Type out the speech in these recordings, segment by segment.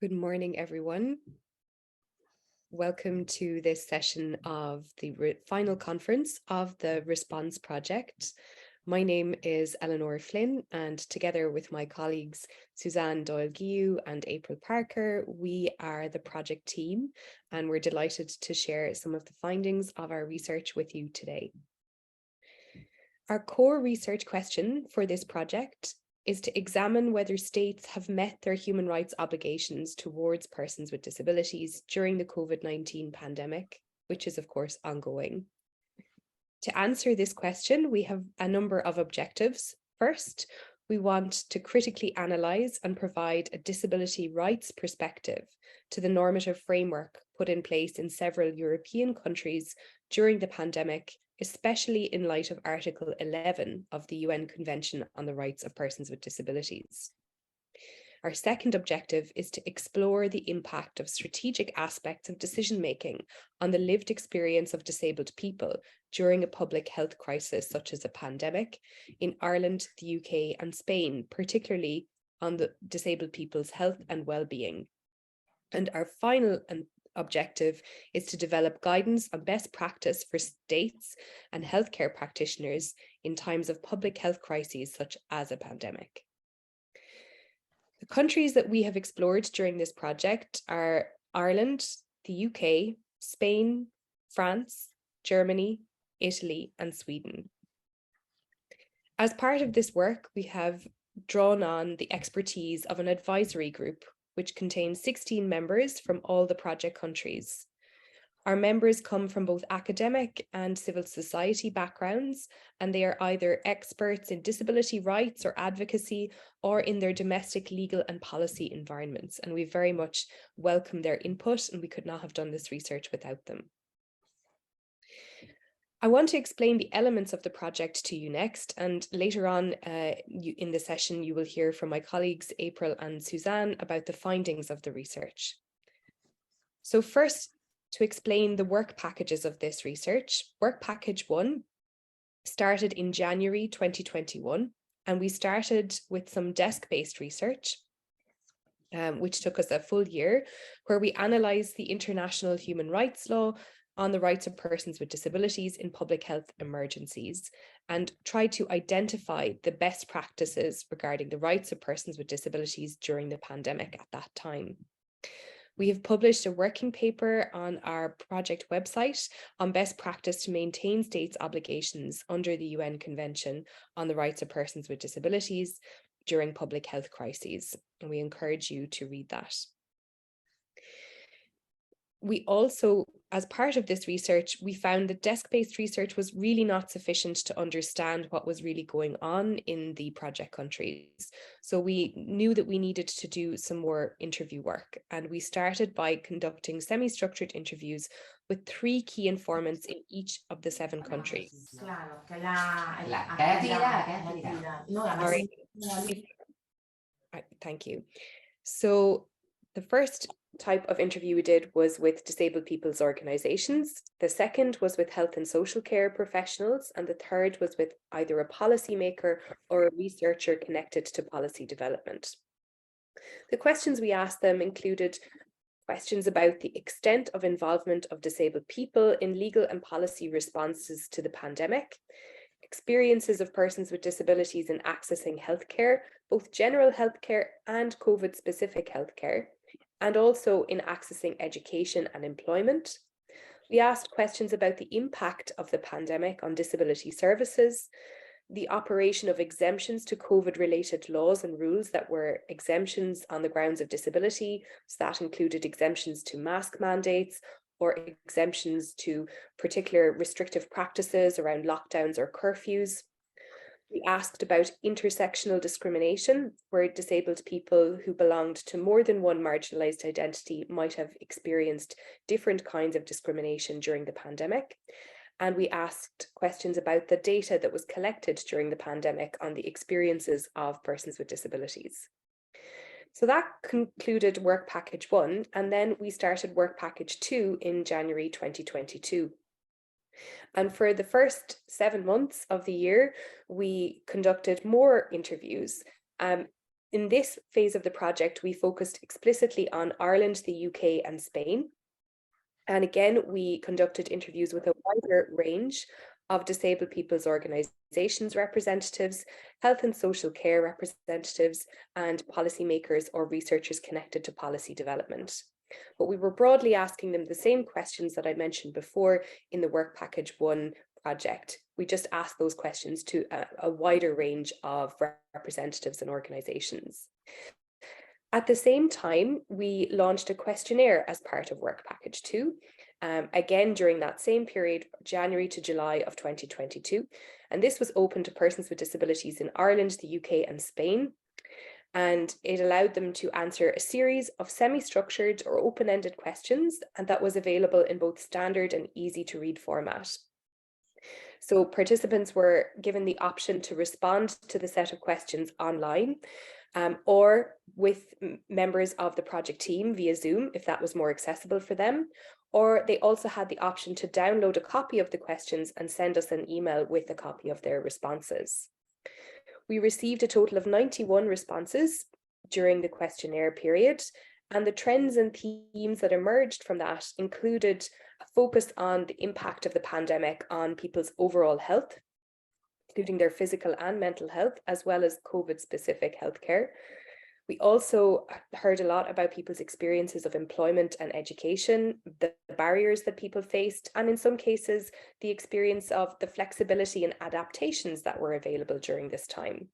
Good morning, everyone. Welcome to this session of the final conference of the Response Project. My name is Eleanor Flynn, and together with my colleagues Suzanne Doyle-Guillou and April Parker, we are the project team, and we're delighted to share some of the findings of our research with you today. Our core research question for this project is to examine whether states have met their human rights obligations towards persons with disabilities during the COVID-19 pandemic, which is of course ongoing. To answer this question, we have a number of objectives. First, we want to critically analyse and provide a disability rights perspective to the normative framework put in place in several European countries during the pandemic, especially in light of Article 11 of the UN Convention on the Rights of Persons with Disabilities. Our second objective is to explore the impact of strategic aspects of decision-making on the lived experience of disabled people during a public health crisis such as a pandemic in Ireland, the UK and Spain, particularly on the disabled people's health and well-being. And our final objective is to develop guidance on best practice for states and healthcare practitioners in times of public health crises such as a pandemic. The countries that we have explored during this project are Ireland, the UK, Spain, France, Germany, Italy, and Sweden. As part of this work, we have drawn on the expertise of an advisory group which contains 16 members from all the project countries. Our members come from both academic and civil society backgrounds, and they are either experts in disability rights or advocacy or in their domestic legal and policy environments. And we very much welcome their input, and we could not have done this research without them. I want to explain the elements of the project to you next, and later on in the session, you will hear from my colleagues, April and Suzanne, about the findings of the research. So first, to explain the work packages of this research, work package 1 started in January 2021, and we started with some desk-based research, which took us a full year, where we analysed the international human rights law on the rights of persons with disabilities in public health emergencies and tried to identify the best practices regarding the rights of persons with disabilities during the pandemic at that time. We have published a working paper on our project website on best practice to maintain states' obligations under the UN Convention on the Rights of Persons with Disabilities during public health crises, and we encourage you to read that. We also, as part of this research, we found that desk-based research was really not sufficient to understand what was really going on in the project countries. So we knew that we needed to do some more interview work, and we started by conducting semi-structured interviews with 3 key informants in each of the 7 countries. Thank you. So the first type of interview we did was with disabled people's organisations. The second was with health and social care professionals, and the third was with either a policymaker or a researcher connected to policy development. The questions we asked them included questions about the extent of involvement of disabled people in legal and policy responses to the pandemic, experiences of persons with disabilities in accessing healthcare, both general healthcare and COVID-specific healthcare, and also in accessing education and employment. We asked questions about the impact of the pandemic on disability services, the operation of exemptions to COVID-related laws and rules that were exemptions on the grounds of disability. So that included exemptions to mask mandates or exemptions to particular restrictive practices around lockdowns or curfews. We asked about intersectional discrimination, where disabled people who belonged to more than one marginalised identity might have experienced different kinds of discrimination during the pandemic. And we asked questions about the data that was collected during the pandemic on the experiences of persons with disabilities. So that concluded work package 1, and then we started work package 2 in January 2022. And for the first 7 months of the year, we conducted more interviews. In this phase of the project, we focused explicitly on Ireland, the UK, and Spain. And again, we conducted interviews with a wider range of disabled people's organisations representatives, health and social care representatives, and policymakers or researchers connected to policy development. But we were broadly asking them the same questions that I mentioned before in the Work Package 1 project. We just asked those questions to a wider range of representatives and organisations. At the same time, we launched a questionnaire as part of Work Package 2, again during that same period, January to July of 2022. And this was open to persons with disabilities in Ireland, the UK, and Spain. And it allowed them to answer a series of semi-structured or open-ended questions, and that was available in both standard and easy to read format. So participants were given the option to respond to the set of questions online, or with members of the project team via Zoom, if that was more accessible for them. Or they also had the option to download a copy of the questions and send us an email with a copy of their responses. We received a total of 91 responses during the questionnaire period, and the trends and themes that emerged from that included a focus on the impact of the pandemic on people's overall health, including their physical and mental health, as well as COVID-specific healthcare. We also heard a lot about people's experiences of employment and education, the barriers that people faced, and in some cases, the experience of the flexibility and adaptations that were available during this time.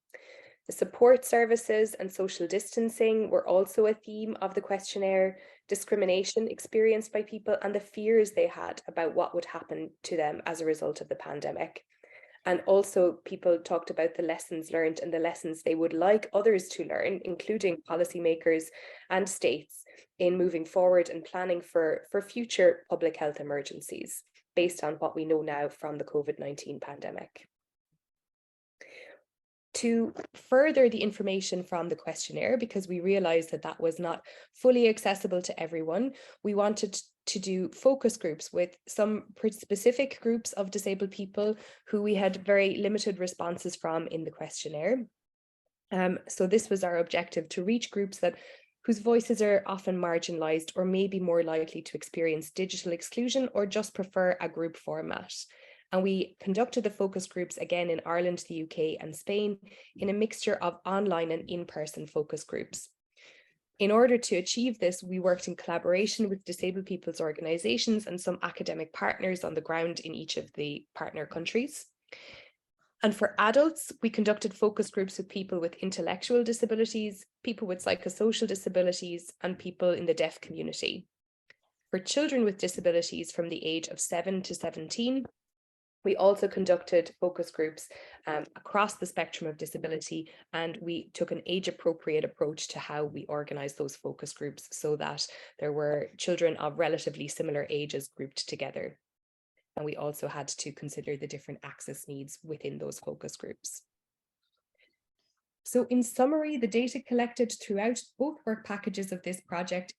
The support services and social distancing were also a theme of the questionnaire, discrimination experienced by people and the fears they had about what would happen to them as a result of the pandemic. And also people talked about the lessons learned and the lessons they would like others to learn, including policymakers and states, in moving forward and planning for future public health emergencies based on what we know now from the COVID-19 pandemic. To further the information from the questionnaire, because we realized that that was not fully accessible to everyone, we wanted to do focus groups with some specific groups of disabled people who we had very limited responses from in the questionnaire. So this was our objective, to reach groups whose voices are often marginalized or may be more likely to experience digital exclusion or just prefer a group format. And we conducted the focus groups again in Ireland, the UK, and Spain in a mixture of online and in-person focus groups. In order to achieve this, we worked in collaboration with disabled people's organisations and some academic partners on the ground in each of the partner countries. And for adults, we conducted focus groups with people with intellectual disabilities, people with psychosocial disabilities, and people in the deaf community. For children with disabilities from the age of 7 to 17, we also conducted focus groups across the spectrum of disability, and we took an age-appropriate approach to how we organised those focus groups so that there were children of relatively similar ages grouped together. And we also had to consider the different access needs within those focus groups. So in summary, the data collected throughout both work packages of this project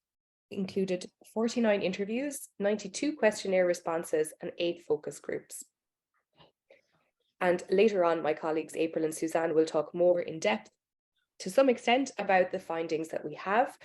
included 49 interviews, 92 questionnaire responses, and 8 focus groups. And later on, my colleagues April and Suzanne will talk more in depth to some extent about the findings that we have.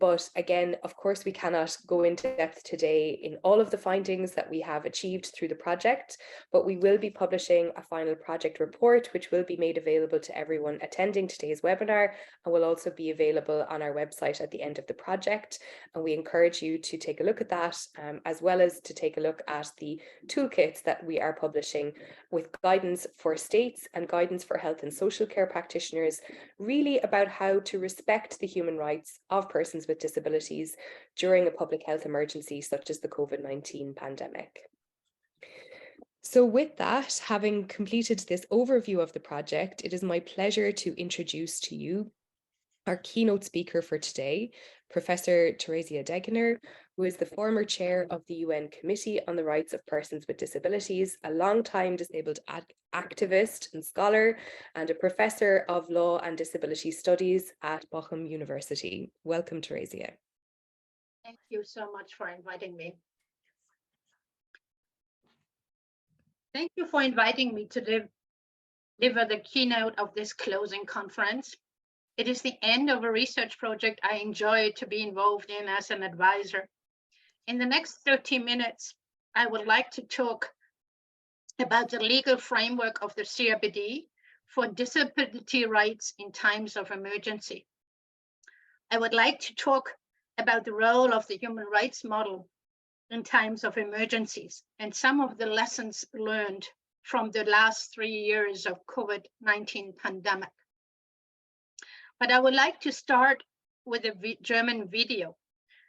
But again, of course, we cannot go into depth today in all of the findings that we have achieved through the project, but we will be publishing a final project report, which will be made available to everyone attending today's webinar and will also be available on our website at the end of the project. And we encourage you to take a look at that, as well as to take a look at the toolkits that we are publishing with guidance for states and guidance for health and social care practitioners, really about how to respect the human rights of persons with disabilities during a public health emergency such as the COVID-19 pandemic. So with that, having completed this overview of the project, it is my pleasure to introduce to you our keynote speaker for today, Professor Theresia Degener, who is the former chair of the UN Committee on the Rights of Persons with Disabilities, a long-time disabled activist and scholar, and a professor of law and disability studies at Bochum University. Welcome, Theresia. Thank you so much for inviting me. Thank you for inviting me to deliver the keynote of this closing conference. It is the end of a research project I enjoy to be involved in as an advisor. In the next 30 minutes, I would like to talk about the legal framework of the CRPD for disability rights in times of emergency. I would like to talk about the role of the human rights model in times of emergencies and some of the lessons learned from the last 3 years of COVID-19 pandemic. But I would like to start with a German video.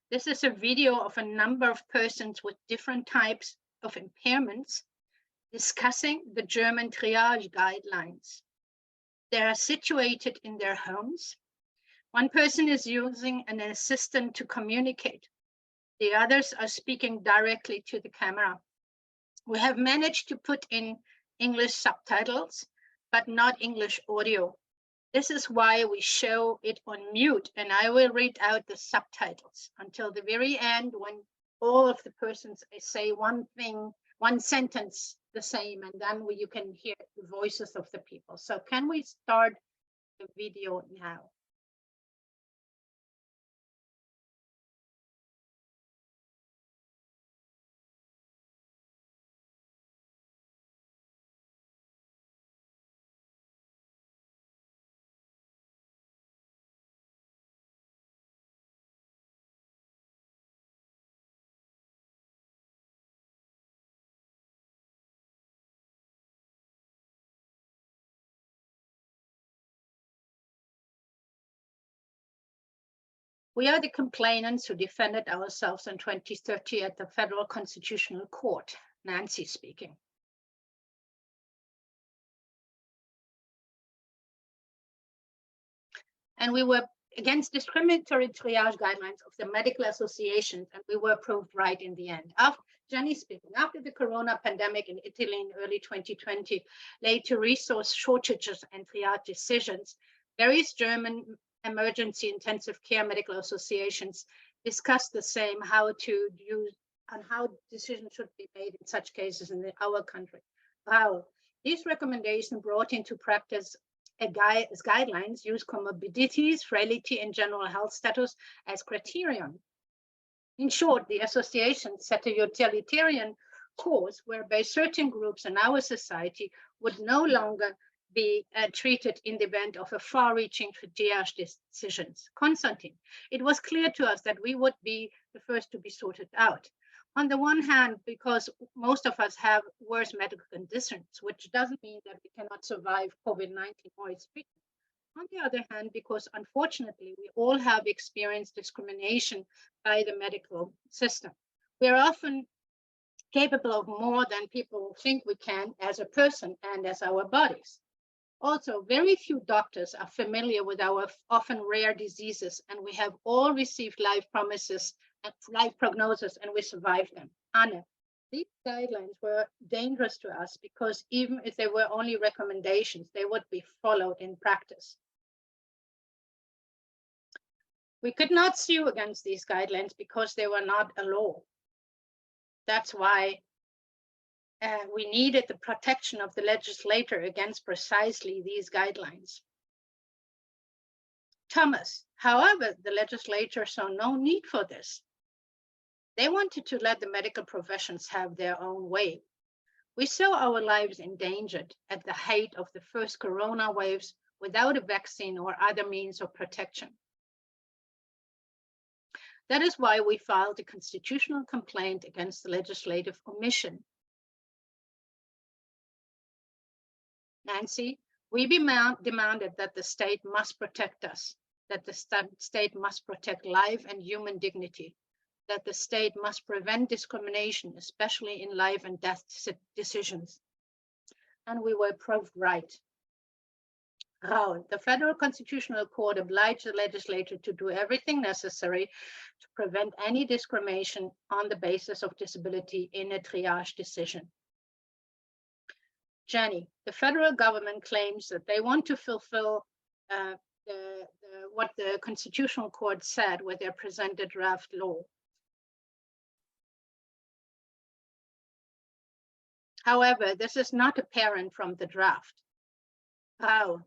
This is a video of a number of persons with different types of impairments discussing the German triage guidelines. They are situated in their homes. One person is using an assistant to communicate. The others are speaking directly to the camera. We have managed to put in English subtitles, but not English audio. This is why we show it on mute, and I will read out the subtitles until the very end when all of the persons say one thing, one sentence the same, and then you can hear the voices of the people. So can we start the video now? We are the complainants who defended ourselves in 2030 at the Federal Constitutional Court. Nancy speaking. And we were against discriminatory triage guidelines of the medical associations, and we were proved right in the end. Jenny speaking, after the corona pandemic in Italy in early 2020 led to resource shortages and triage decisions, various German emergency intensive care medical associations discussed the same how to use and how decisions should be made in such cases in our country. Wow. These recommendations brought into practice as guidelines use comorbidities, frailty, and general health status as criterion. In short, the association set a utilitarian course whereby certain groups in our society would no longer be treated in the event of a far-reaching triage decisions. Konstantin, it was clear to us that we would be the first to be sorted out. On the one hand, because most of us have worse medical conditions, which doesn't mean that we cannot survive COVID-19 or its treatment. On the other hand, because unfortunately, we all have experienced discrimination by the medical system. We are often capable of more than people think we can as a person and as our bodies. Also, very few doctors are familiar with our often rare diseases, and we have all received life promises and life prognosis, and we survived them. Anna, these guidelines were dangerous to us because even if they were only recommendations, they would be followed in practice. We could not sue against these guidelines because they were not a law. That's why we needed the protection of the legislator against precisely these guidelines. Thomas, however, the legislature saw no need for this. They wanted to let the medical professions have their own way. We saw our lives endangered at the height of the first corona waves without a vaccine or other means of protection. That is why we filed a constitutional complaint against the legislative omission. Nancy, we demanded that the state must protect us, that the state must protect life and human dignity, that the state must prevent discrimination, especially in life and death decisions. And we were proved right. Raul, the Federal Constitutional Court obliged the legislature to do everything necessary to prevent any discrimination on the basis of disability in a triage decision. Jenny, the federal government claims that they want to fulfill what the Constitutional Court said with their presented draft law. However, this is not apparent from the draft. Raul,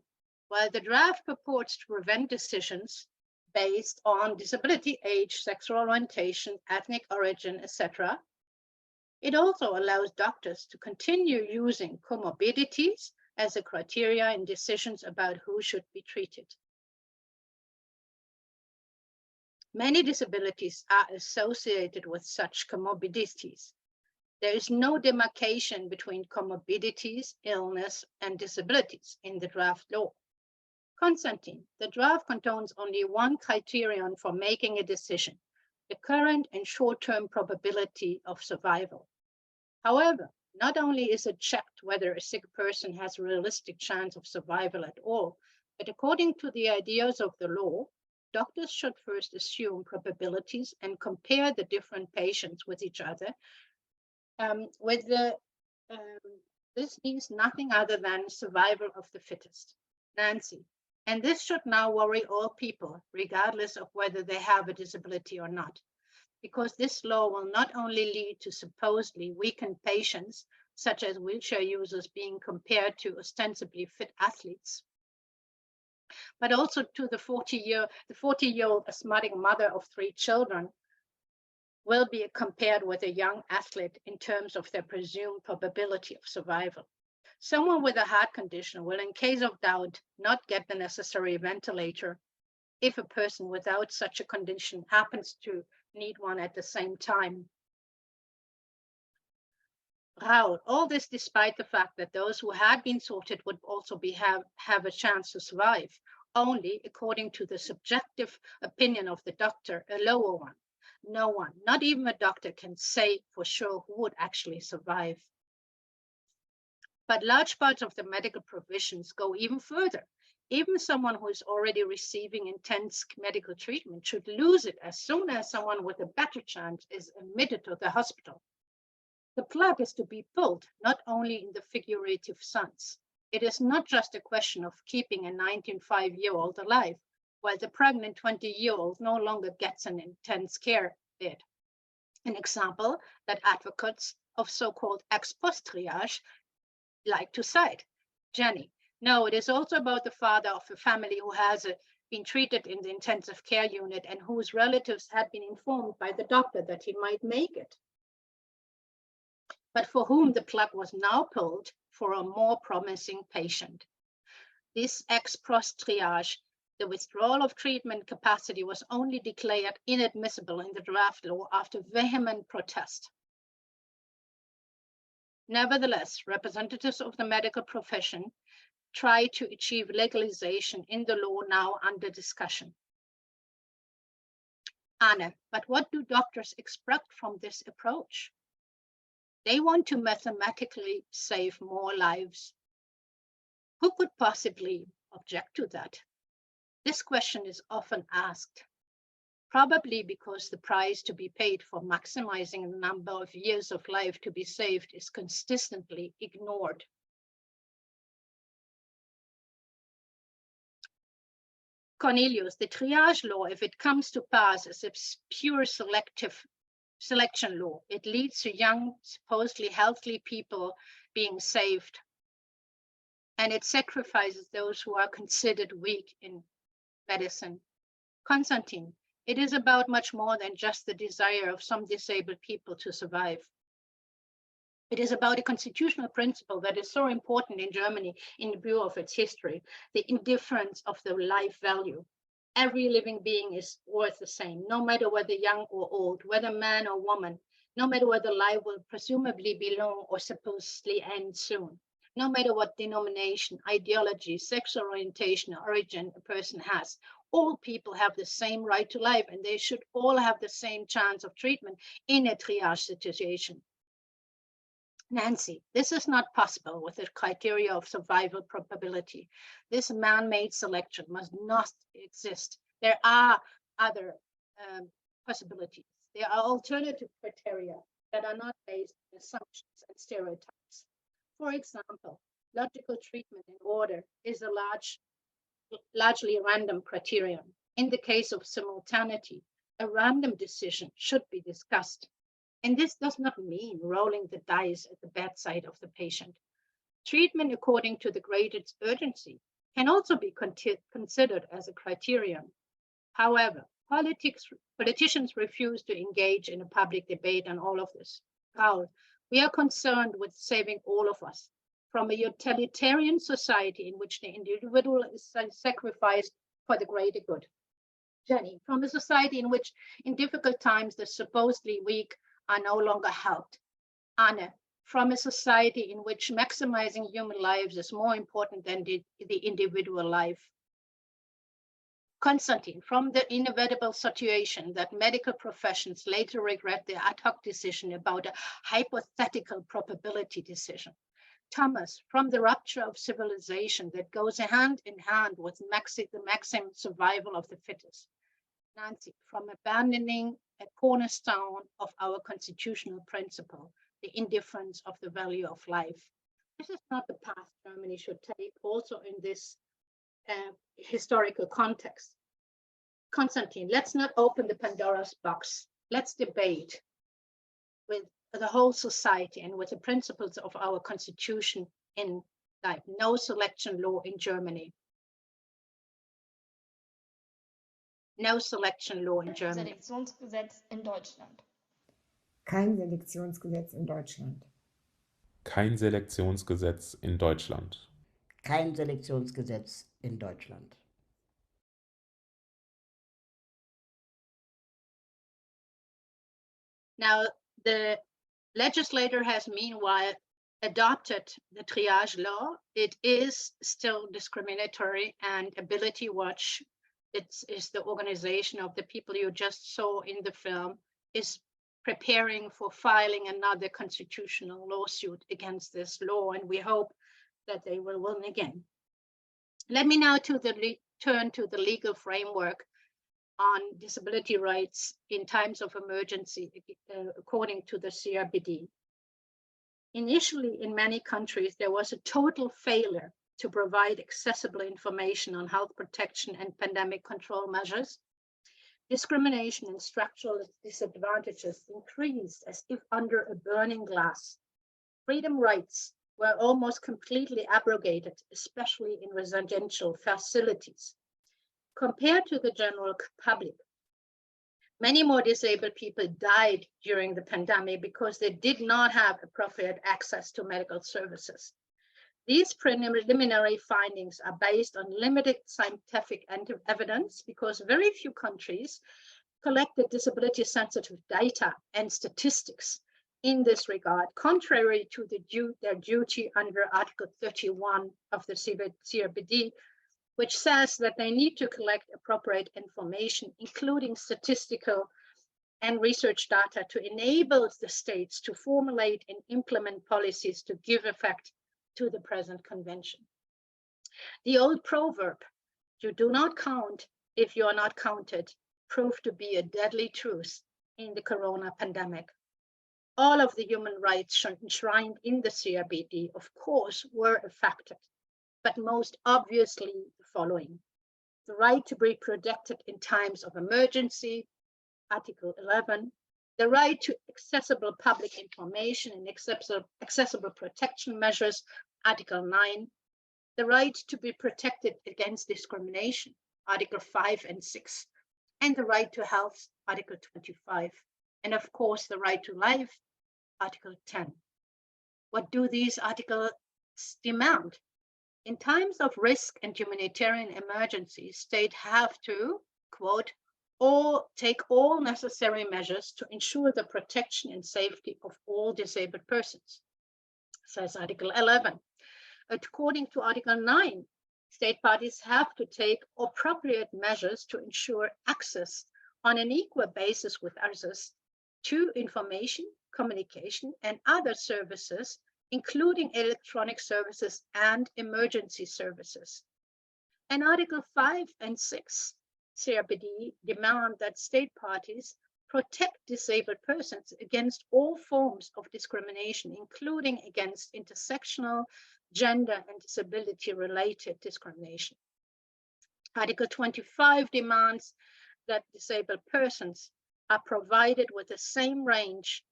While the draft purports to prevent decisions based on disability, age, sexual orientation, ethnic origin, etc., it also allows doctors to continue using comorbidities as a criteria in decisions about who should be treated. Many disabilities are associated with such comorbidities. There is no demarcation between comorbidities, illness, and disabilities in the draft law. Konstantin, the draft contains only one criterion for making a decision, the current and short-term probability of survival. However, not only is it checked whether a sick person has a realistic chance of survival at all, but according to the ideas of the law, doctors should first assume probabilities and compare the different patients with each other. This means nothing other than survival of the fittest. Nancy, and this should now worry all people, regardless of whether they have a disability or not, because this law will not only lead to supposedly weakened patients, such as wheelchair users being compared to ostensibly fit athletes, but also to the 40-year-old asthmatic mother of 3 children will be compared with a young athlete in terms of their presumed probability of survival. Someone with a heart condition will, in case of doubt, not get the necessary ventilator if a person without such a condition happens to need one at the same time. Raoul, all this despite the fact that those who had been sorted would also have a chance to survive, only according to the subjective opinion of the doctor, a lower one. No one, not even a doctor, can say for sure who would actually survive. But large parts of the medical provisions go even further. Even someone who is already receiving intense medical treatment should lose it as soon as someone with a better chance is admitted to the hospital. The plug is to be pulled, not only in the figurative sense. It is not just a question of keeping a 95-year-old alive, while the pregnant 20-year-old no longer gets an intense care bed. An example that advocates of so-called ex post triage like to cite. Jenny, no, it is also about the father of a family who has been treated in the intensive care unit and whose relatives had been informed by the doctor that he might make it, but for whom the plug was now pulled for a more promising patient. This ex post triage, the withdrawal of treatment capacity, was only declared inadmissible in the draft law after vehement protest. Nevertheless, representatives of the medical profession try to achieve legalization in the law now under discussion. Anne, but what do doctors expect from this approach? They want to mathematically save more lives. Who could possibly object to that? This question is often asked, probably because the price to be paid for maximizing the number of years of life to be saved is consistently ignored. Cornelius, the triage law, if it comes to pass, is a pure selection law. It leads to young, supposedly healthy people being saved, and it sacrifices those who are considered weak in medicine. Konstantin, it is about much more than just the desire of some disabled people to survive. It is about a constitutional principle that is so important in Germany in view of its history, the indifference of the life value. Every living being is worth the same, no matter whether young or old, whether man or woman, no matter whether life will presumably be long or supposedly end soon, no matter what denomination, ideology, sexual orientation, or origin a person has. All people have the same right to life, and they should all have the same chance of treatment in a triage situation. Nancy, this is not possible with the criteria of survival probability. This man-made selection must not exist. There are other possibilities. There are alternative criteria that are not based on assumptions and stereotypes. For example, logical treatment in order is a largely random criterion. In the case of simultaneity, a random decision should be discussed. And this does not mean rolling the dice at the bedside of the patient. Treatment according to the graded urgency can also be considered as a criterion. However, politicians refuse to engage in a public debate on all of this. We are concerned with saving all of us from a utilitarian society in which the individual is sacrificed for the greater good. Jenny, from a society in which in difficult times the supposedly weak are no longer helped. Anne, from a society in which maximizing human lives is more important than the individual life. Konstantin, from the inevitable situation that medical professions later regret their ad hoc decision about a hypothetical probability decision. Thomas, from the rupture of civilization that goes hand in hand with the maximum survival of the fittest. Nancy, from abandoning a cornerstone of our constitutional principle, the indifference of the value of life. This is not the path Germany should take, also in this historical context. Konstantin, let's not open the Pandora's box. Let's debate with the whole society and with the principles of our constitution in like no selection law in Germany. No selection law in Germany. Selektionsgesetz in Deutschland. Kein Selektionsgesetz in Deutschland. Kein Selektionsgesetz in Deutschland. Kein Selektionsgesetz in Deutschland. Now, the legislator has meanwhile adopted the triage law. It is still discriminatory, and Ability Watch, it is the organization of the people you just saw in the film, is preparing for filing another constitutional lawsuit against this law, and we hope that they will win again. Let me now turn to the legal framework on disability rights in times of emergency, according to the CRPD. Initially, in many countries, there was a total failure to provide accessible information on health protection and pandemic control measures. Discrimination and structural disadvantages increased as if under a burning glass. Freedom rights were almost completely abrogated, especially in residential facilities. Compared to the general public, many more disabled people died during the pandemic because they did not have appropriate access to medical services. These preliminary findings are based on limited scientific evidence because very few countries collected disability-sensitive data and statistics in this regard, contrary to their duty under Article 31 of the CRPD, which says that they need to collect appropriate information, including statistical and research data, to enable the states to formulate and implement policies to give effect to the present convention. The old proverb, "You do not count if you are not counted," proved to be a deadly truth in the corona pandemic. All of the human rights enshrined in the CRPD, of course, were affected, but most obviously the following: the right to be protected in times of emergency, Article 11, the right to accessible public information and accessible protection measures, Article 9, the right to be protected against discrimination, Article 5 and 6, and the right to health, Article 25, and of course the right to life, Article 10. What do these articles demand? In times of risk and humanitarian emergencies, states have to, quote, take all necessary measures to ensure the protection and safety of all disabled persons, says Article 11. According to Article 9, state parties have to take appropriate measures to ensure access on an equal basis with others to information, communication, and other services, including electronic services and emergency services. And Article 5 and 6 CRPD demand that state parties protect disabled persons against all forms of discrimination, including against intersectional, gender, and disability-related discrimination. Article 25 demands that disabled persons are provided with the same range,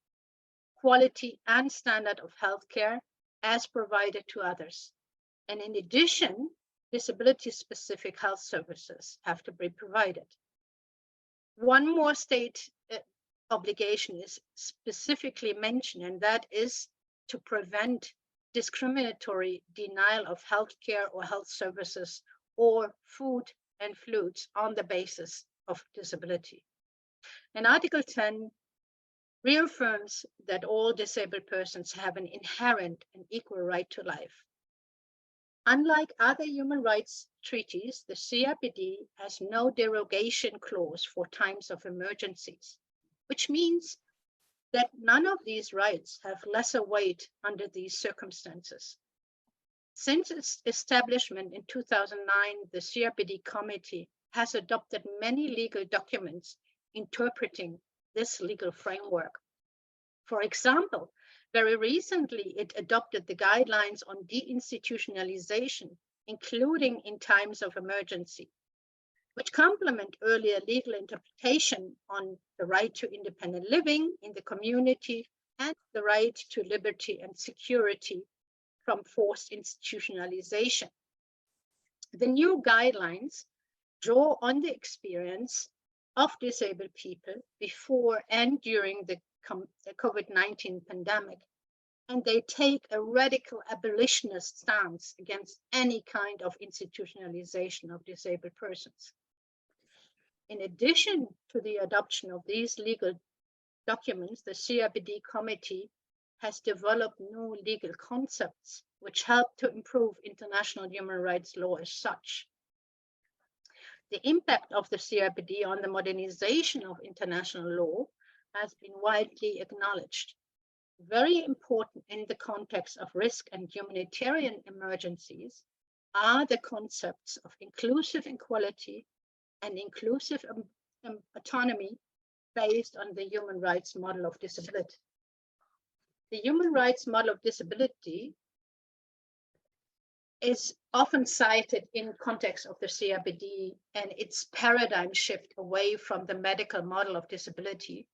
quality, and standard of healthcare as provided to others. And in addition, disability-specific health services have to be provided. One more state obligation is specifically mentioned, and that is to prevent discriminatory denial of healthcare or health services or food and fluids on the basis of disability. And Article 10 reaffirms that all disabled persons have an inherent and equal right to life. Unlike other human rights treaties, the CRPD has no derogation clause for times of emergencies, which means that none of these rights have lesser weight under these circumstances. Since its establishment in 2009, the CRPD Committee has adopted many legal documents interpreting this legal framework. For example, very recently, it adopted the guidelines on deinstitutionalization, including in times of emergency, which complement earlier legal interpretation on the right to independent living in the community and the right to liberty and security from forced institutionalization. The new guidelines draw on the experience of disabled people before and during the COVID-19 pandemic, and they take a radical abolitionist stance against any kind of institutionalization of disabled persons. In addition to the adoption of these legal documents, the CRPD Committee has developed new legal concepts which help to improve international human rights law as such. The impact of the CRPD on the modernization of international law has been widely acknowledged. Very important in the context of risk and humanitarian emergencies are the concepts of inclusive equality and inclusive autonomy based on the human rights model of disability. The human rights model of disability is often cited in context of the CRPD and its paradigm shift away from the medical model of disability,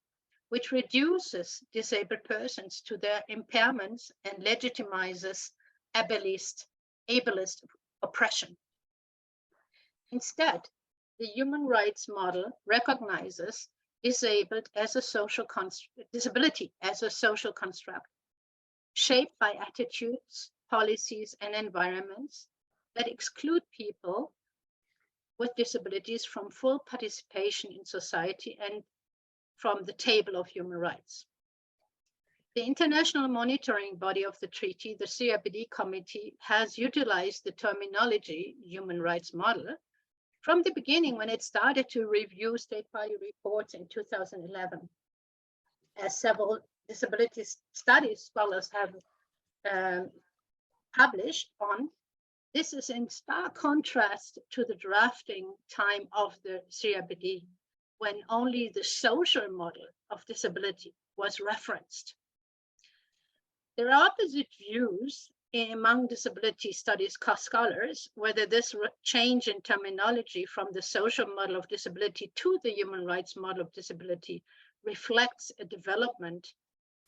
which reduces disabled persons to their impairments and legitimizes ableist oppression. Instead, the human rights model recognizes disability as a social construct shaped by attitudes, policies, and environments that exclude people with disabilities from full participation in society and from the table of human rights. The international monitoring body of the treaty, the CRPD Committee, has utilized the terminology human rights model from the beginning when it started to review state party reports in 2011. As several disability studies scholars have published on, this is in stark contrast to the drafting time of the CRPD, when only the social model of disability was referenced. There are opposite views among disability studies scholars whether this change in terminology from the social model of disability to the human rights model of disability reflects a development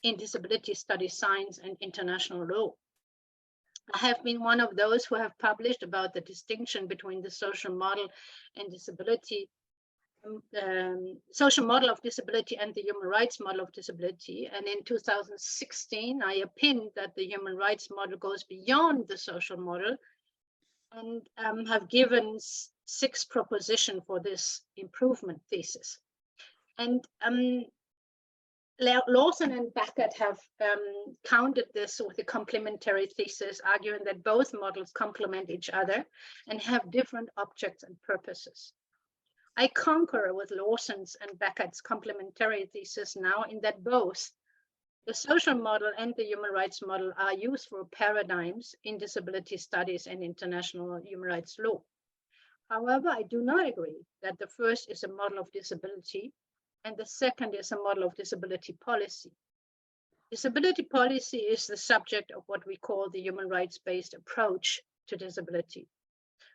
in disability studies science and international law. I have been one of those who have published about the distinction between the social model and disability, social model of disability and the human rights model of disability. And in 2016, I opined that the human rights model goes beyond the social model and have given 6 propositions for this improvement thesis. And Lawson and Beckett have countered this with a complementary thesis, arguing that both models complement each other and have different objects and purposes. I concur with Lawson's and Beckett's complementary thesis now in that both the social model and the human rights model are useful paradigms in disability studies and international human rights law. However, I do not agree that the first is a model of disability and the second is a model of disability policy. Disability policy is the subject of what we call the human rights-based approach to disability,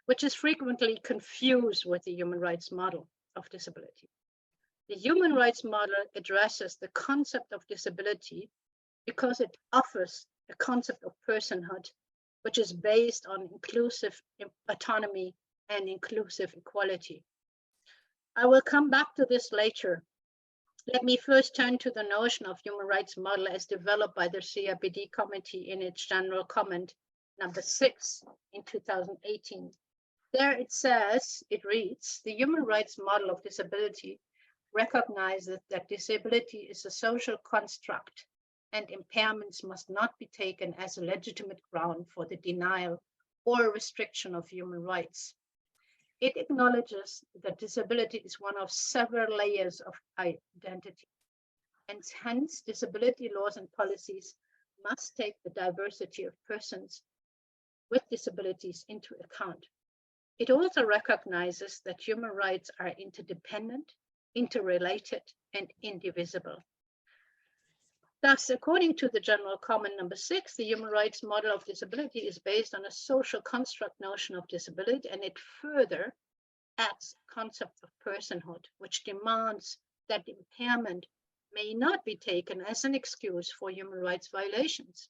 which is frequently confused with the human rights model of disability. The human rights model addresses the concept of disability because it offers a concept of personhood which is based on inclusive autonomy and inclusive equality. I will come back to this later. Let me first turn to the notion of human rights model as developed by the CRPD committee in its general comment number 6 in 2018. There it says, it reads, the human rights model of disability recognizes that disability is a social construct and impairments must not be taken as a legitimate ground for the denial or restriction of human rights. It acknowledges that disability is one of several layers of identity, and hence disability laws and policies must take the diversity of persons with disabilities into account. It also recognizes that human rights are interdependent, interrelated, and indivisible. Thus, according to the general comment number 6, the human rights model of disability is based on a social construct notion of disability, and it further adds concept of personhood, which demands that impairment may not be taken as an excuse for human rights violations.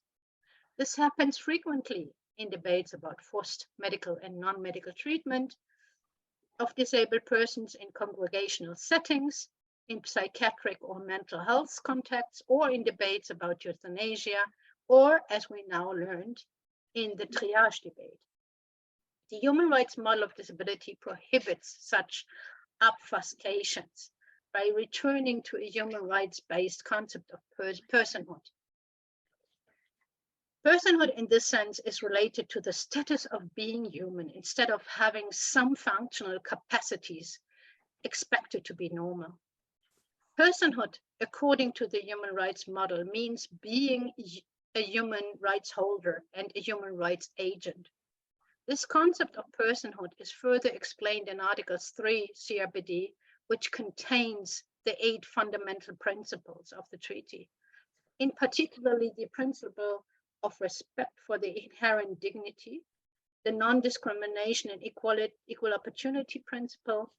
This happens frequently in debates about forced medical and non-medical treatment of disabled persons in congregational settings, in psychiatric or mental health contexts, or in debates about euthanasia, or, as we now learned, in the triage debate. The human rights model of disability prohibits such obfuscations by returning to a human rights-based concept of personhood. Personhood in this sense is related to the status of being human instead of having some functional capacities expected to be normal. Personhood, according to the human rights model, means being a human rights holder and a human rights agent. This concept of personhood is further explained in Article 3 CRPD, which contains the 8 fundamental principles of the treaty, in particularly the principle of respect for the inherent dignity, the non-discrimination and equal opportunity principle,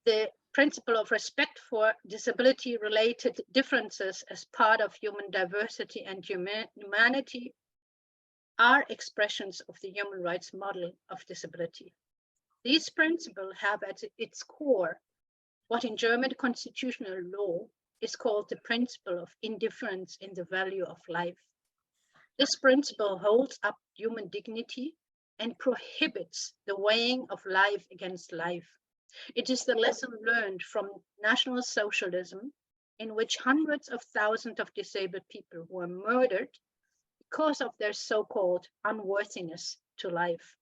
the principle of respect for disability-related differences as part of human diversity and humanity are expressions of the human rights model of disability. These principles have at its core what in German constitutional law is called the principle of indifference in the value of life. This principle holds up human dignity and prohibits the weighing of life against life. It is the lesson learned from National Socialism, in which hundreds of thousands of disabled people were murdered because of their so-called unworthiness to life.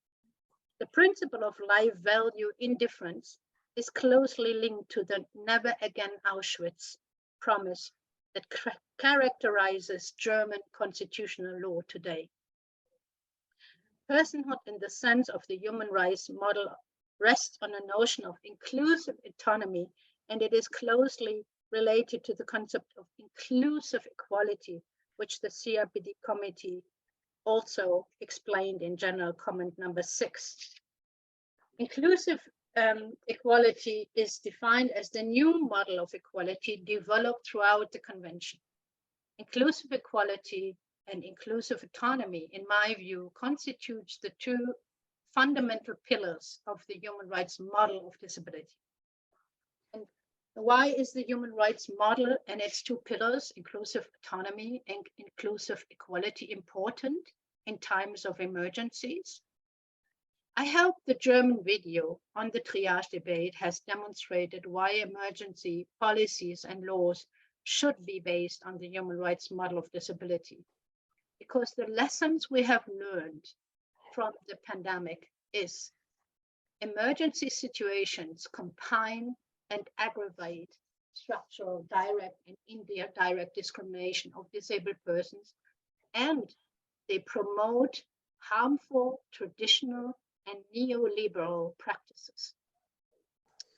The principle of life value indifference is closely linked to the never again Auschwitz promise that characterizes German constitutional law today. Personhood in the sense of the human rights model rests on a notion of inclusive autonomy, and it is closely related to the concept of inclusive equality, which the CRPD committee also explained in general comment number 6. Inclusive equality is defined as the new model of equality developed throughout the convention. Inclusive equality and inclusive autonomy, in my view, constitutes the 2 fundamental pillars of the human rights model of disability. And why is the human rights model and its 2 pillars, inclusive autonomy and inclusive equality, important in times of emergencies? I hope the German video on the triage debate has demonstrated why emergency policies and laws should be based on the human rights model of disability. Because the lessons we have learned from the pandemic is emergency situations combine and aggravate structural, direct, and indirect discrimination of disabled persons, and they promote harmful traditional and neoliberal practices.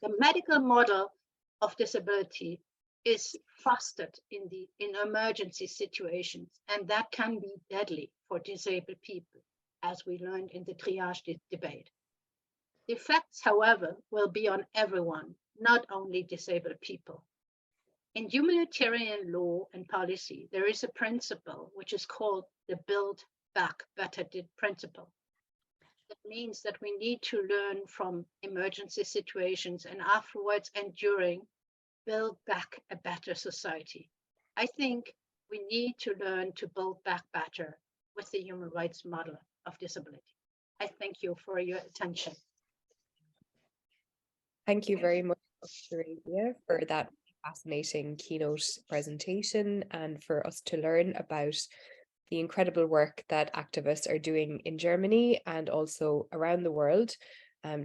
The medical model of disability is fostered in emergency situations, and that can be deadly for disabled people, as we learned in the triage debate. The effects, however, will be on everyone, not only disabled people. In humanitarian law and policy, there is a principle which is called the build back better principle. That means that we need to learn from emergency situations and afterwards and during, build back a better society. I think we need to learn to build back better with the human rights model of disability. I thank you for your attention. Thank you very much, Theresia, for that fascinating keynote presentation and for us to learn about the incredible work that activists are doing in Germany and also around the world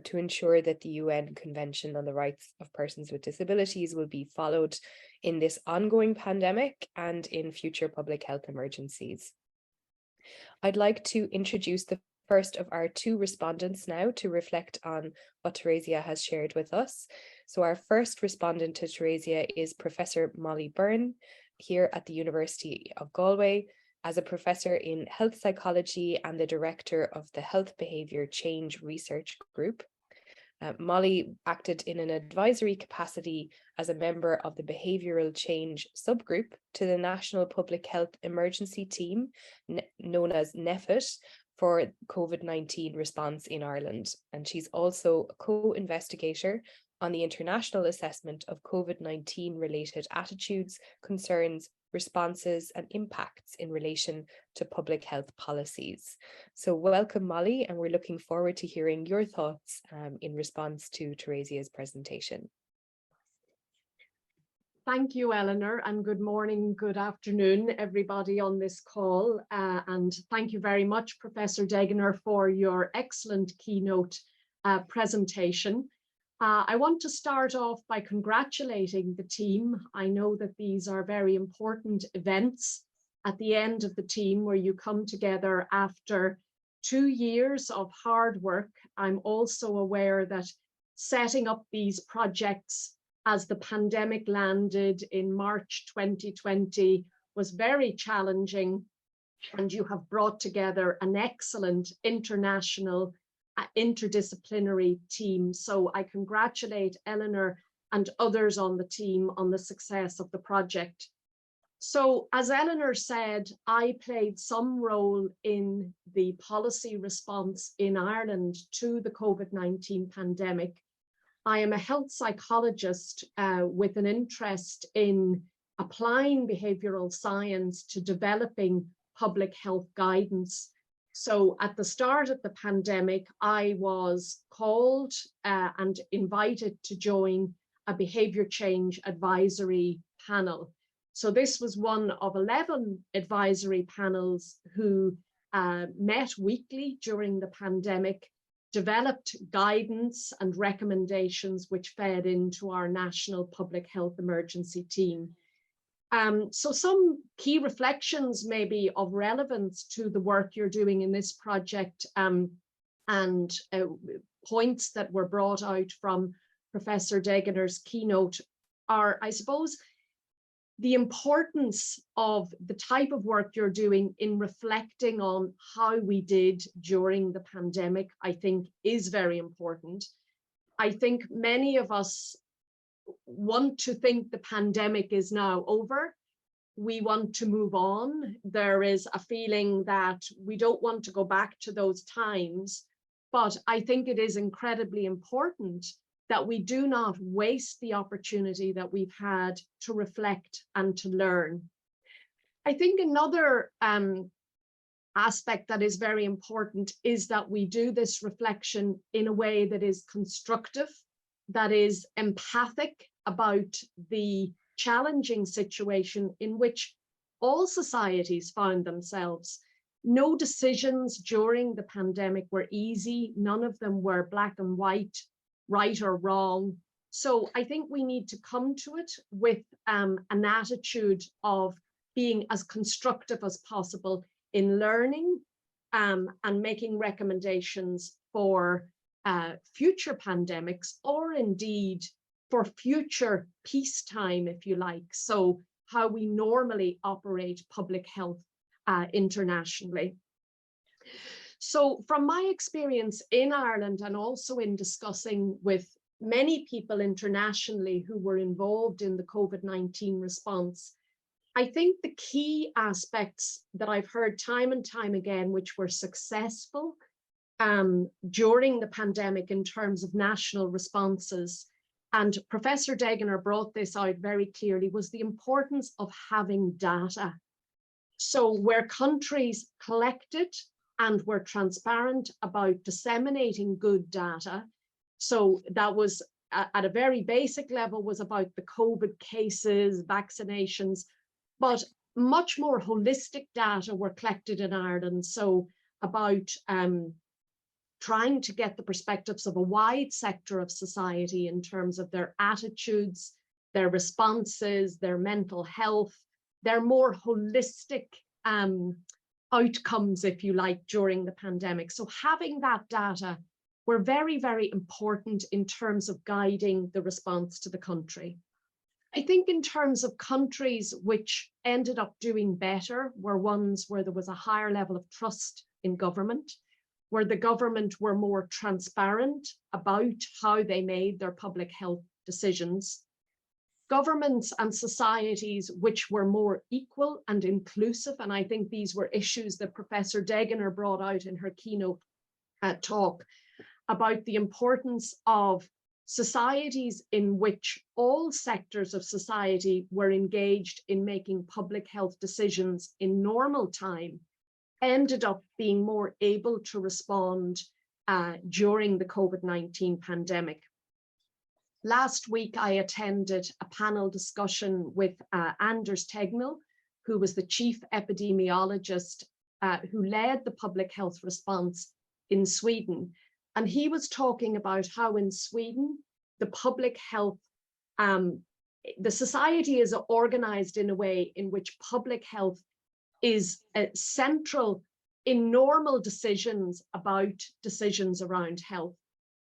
to ensure that the UN Convention on the Rights of Persons with Disabilities will be followed in this ongoing pandemic and in future public health emergencies. I'd like to introduce the first of our two respondents now to reflect on what Theresia has shared with us. So our first respondent to Theresia is Professor Molly Byrne here at the University of Galway as a professor in health psychology and the director of the Health Behaviour Change Research Group. Molly acted in an advisory capacity as a member of the Behavioural Change subgroup to the National Public Health Emergency Team, known as NPHET, for COVID-19 response in Ireland. And she's also a co-investigator on the international assessment of COVID-19 related attitudes, concerns, responses and impacts in relation to public health policies. So welcome, Molly, and we're looking forward to hearing your thoughts in response to Theresia's presentation. Thank you, Eleanor, and good morning, good afternoon, everybody on this call. And thank you very much, Professor Degener, for your excellent keynote presentation. I want to start off by congratulating the team. I know that these are very important events at the end of the team where you come together after 2 years of hard work. I'm also aware that setting up these projects as the pandemic landed in March 2020 was very challenging, and you have brought together an excellent international interdisciplinary team. So I congratulate Eleanor and others on the team on the success of the project. So as Eleanor said, I played some role in the policy response in Ireland to the COVID-19 pandemic. I am a health psychologist with an interest in applying behavioral science to developing public health guidance. So at the start of the pandemic, I was called and invited to join a behavior change advisory panel. So this was one of 11 advisory panels who met weekly during the pandemic, developed guidance and recommendations which fed into our national public health emergency team. So some key reflections maybe of relevance to the work you're doing in this project and points that were brought out from Professor Degener's keynote are, I suppose, the importance of the type of work you're doing in reflecting on how we did during the pandemic, I think is very important. I think many of us want to think the pandemic is now over. We want to move on. There is a feeling that we don't want to go back to those times, but I think it is incredibly important that we do not waste the opportunity that we've had to reflect and to learn. I think another aspect that is very important is that we do this reflection in a way that is constructive, that is empathic about the challenging situation in which all societies found themselves. No decisions during the pandemic were easy. None of them were black and white, right or wrong. So I think we need to come to it with an attitude of being as constructive as possible in learning and making recommendations for future pandemics, or indeed for future peacetime, if you like. So how we normally operate public health internationally. So from my experience in Ireland and also in discussing with many people internationally who were involved in the COVID-19 response, I think the key aspects that I've heard time and time again, which were successful during the pandemic in terms of national responses, and Professor Degener brought this out very clearly, was the importance of having data. So where countries collected and were transparent about disseminating good data, so that was at a very basic level was about the COVID cases, vaccinations, but much more holistic data were collected in Ireland. So about trying to get the perspectives of a wide sector of society in terms of their attitudes, their responses, their mental health, their more holistic outcomes, if you like, during the pandemic. So having that data were very, very important in terms of guiding the response to the country. I think in terms of countries which ended up doing better were ones where there was a higher level of trust in government, where the government were more transparent about how they made their public health decisions. Governments and societies which were more equal and inclusive, and I think these were issues that Professor Degener brought out in her keynote talk about the importance of societies in which all sectors of society were engaged in making public health decisions in normal time, ended up being more able to respond during the COVID-19 pandemic. Last week, I attended a panel discussion with Anders Tegnell, who was the chief epidemiologist who led the public health response in Sweden. And he was talking about how in Sweden, the public health, the society is organized in a way in which public health is central in normal decisions about decisions around health.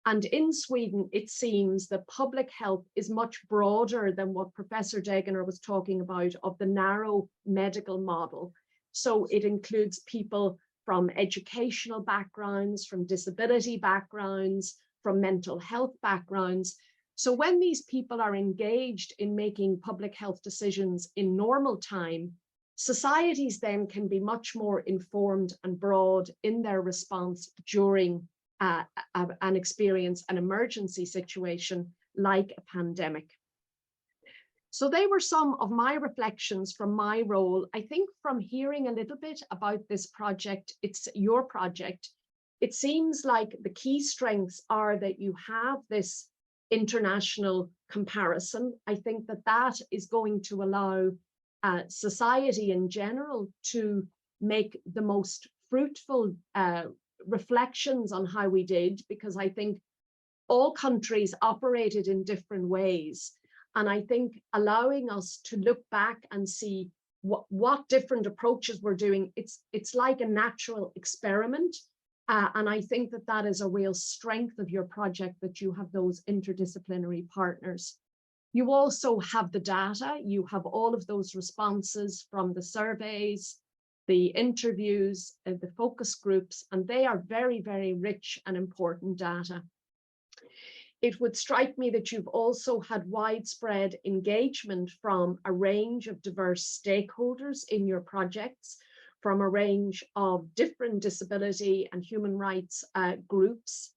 And in Sweden, it seems that public health is much broader than what Professor Degener was talking about of the narrow medical model. So it includes people from educational backgrounds, from disability backgrounds, from mental health backgrounds. So when these people are engaged in making public health decisions in normal time, societies then can be much more informed and broad in their response during an experience, an emergency situation like a pandemic. So they were some of my reflections from my role. I think from hearing a little bit about this project, it's your project, it seems like the key strengths are that you have this international comparison. I think that that is going to allow society in general to make the most fruitful reflections on how we did, because I think all countries operated in different ways. And I think allowing us to look back and see what different approaches we're doing, it's like a natural experiment. And I think that that is a real strength of your project, that you have those interdisciplinary partners. You also have the data, you have all of those responses from the surveys, the interviews, the focus groups, and they are very, very rich and important data. It would strike me that you've also had widespread engagement from a range of diverse stakeholders in your projects, from a range of different disability and human rights groups,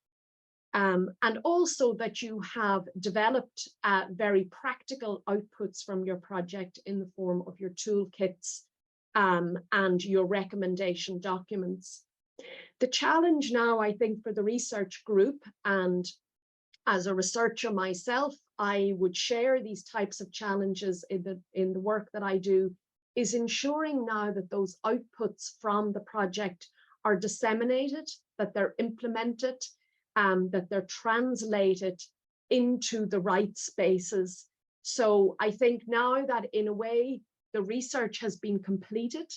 and also that you have developed very practical outputs from your project in the form of your toolkits and your recommendation documents. The challenge now, I think, for the research group, and as a researcher myself, I would share these types of challenges in the work that I do, is ensuring now that those outputs from the project are disseminated, that they're implemented, that they're translated into the right spaces. So I think now that in a way the research has been completed,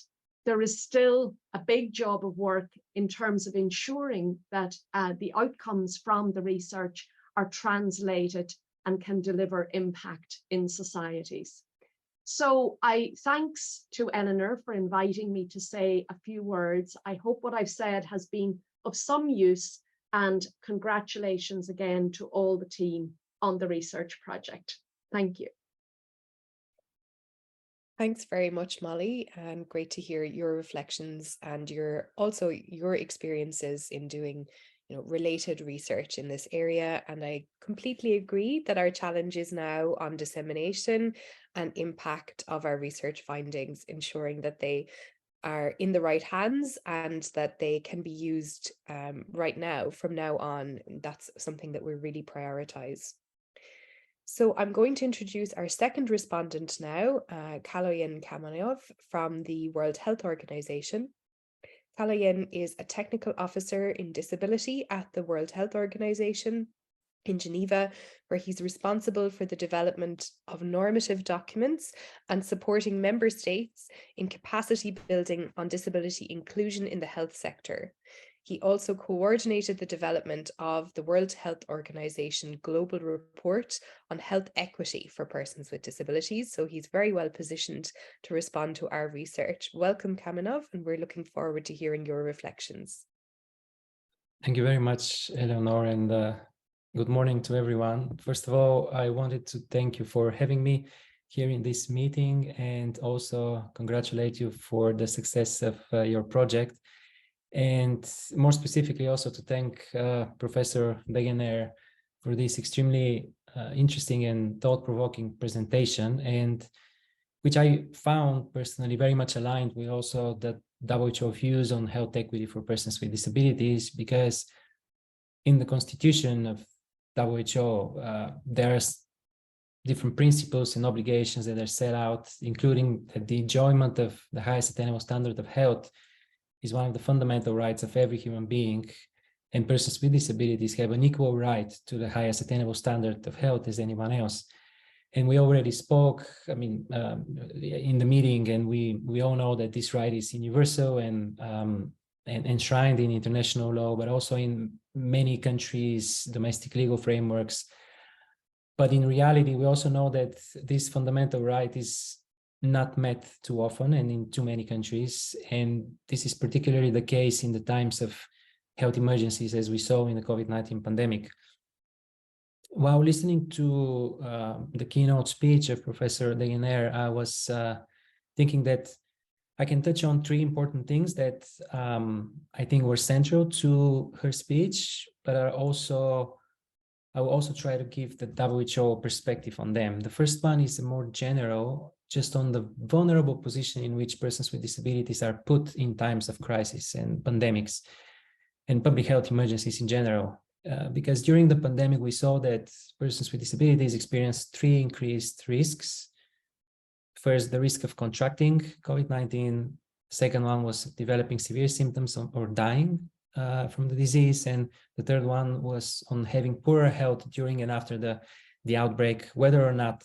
there is still a big job of work in terms of ensuring that the outcomes from the research are translated and can deliver impact in societies. So thanks to Eleanor for inviting me to say a few words. I hope what I've said has been of some use, and congratulations again to all the team on the research project. Thank you. Thanks very much, Molly, and great to hear your reflections and your experiences in doing, related research in this area. And I completely agree that our challenge is now on dissemination and impact of our research findings, ensuring that they are in the right hands and that they can be used right now, from now on. That's something that we really prioritize. So I'm going to introduce our second respondent now, Kaloyan Kamenov from the World Health Organization. Kaloyan is a technical officer in disability at the World Health Organization in Geneva, where he's responsible for the development of normative documents and supporting member states in capacity building on disability inclusion in the health sector. He also coordinated the development of the World Health Organization Global Report on Health Equity for Persons with Disabilities, so he's very well positioned to respond to our research. Welcome, Kamenov, and we're looking forward to hearing your reflections. Thank you very much, Eleanor, and good morning to everyone. First of all, I wanted to thank you for having me here in this meeting and also congratulate you for the success of your project. And more specifically, also to thank Professor Degener for this extremely interesting and thought-provoking presentation, and which I found personally very much aligned with also the WHO views on health equity for persons with disabilities, because in the constitution of WHO, there's different principles and obligations that are set out, including that the enjoyment of the highest attainable standard of health is one of the fundamental rights of every human being, and persons with disabilities have an equal right to the highest attainable standard of health as anyone else. And we already spoke, in the meeting, and we all know that this right is universal and enshrined in international law, but also in many countries' domestic legal frameworks. But in reality, we also know that this fundamental right is not met too often and in too many countries. And this is particularly the case in the times of health emergencies, as we saw in the COVID-19 pandemic. While listening to the keynote speech of Professor Degener, I was thinking that I can touch on three important things that I think were central to her speech, but I will also try to give the WHO perspective on them. The first one is more general, just on the vulnerable position in which persons with disabilities are put in times of crisis and pandemics and public health emergencies in general. Because during the pandemic, we saw that persons with disabilities experienced three increased risks. First, the risk of contracting COVID-19. Second one was developing severe symptoms or dying from the disease. And the third one was on having poorer health during and after the outbreak, whether or not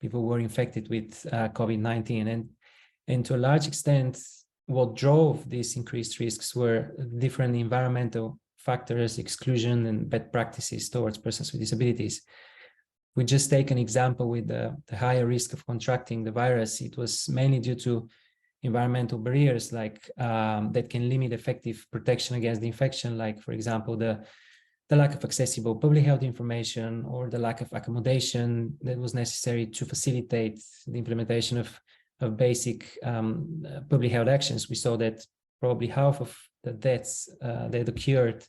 people were infected with COVID-19. And to a large extent, what drove these increased risks were different environmental factors, exclusion, and bad practices towards persons with disabilities. We just take an example with the higher risk of contracting the virus. It was mainly due to environmental barriers like that can limit effective protection against the infection, like, for example, the lack of accessible public health information or the lack of accommodation that was necessary to facilitate the implementation of basic public health actions. We saw that probably half of the deaths that occurred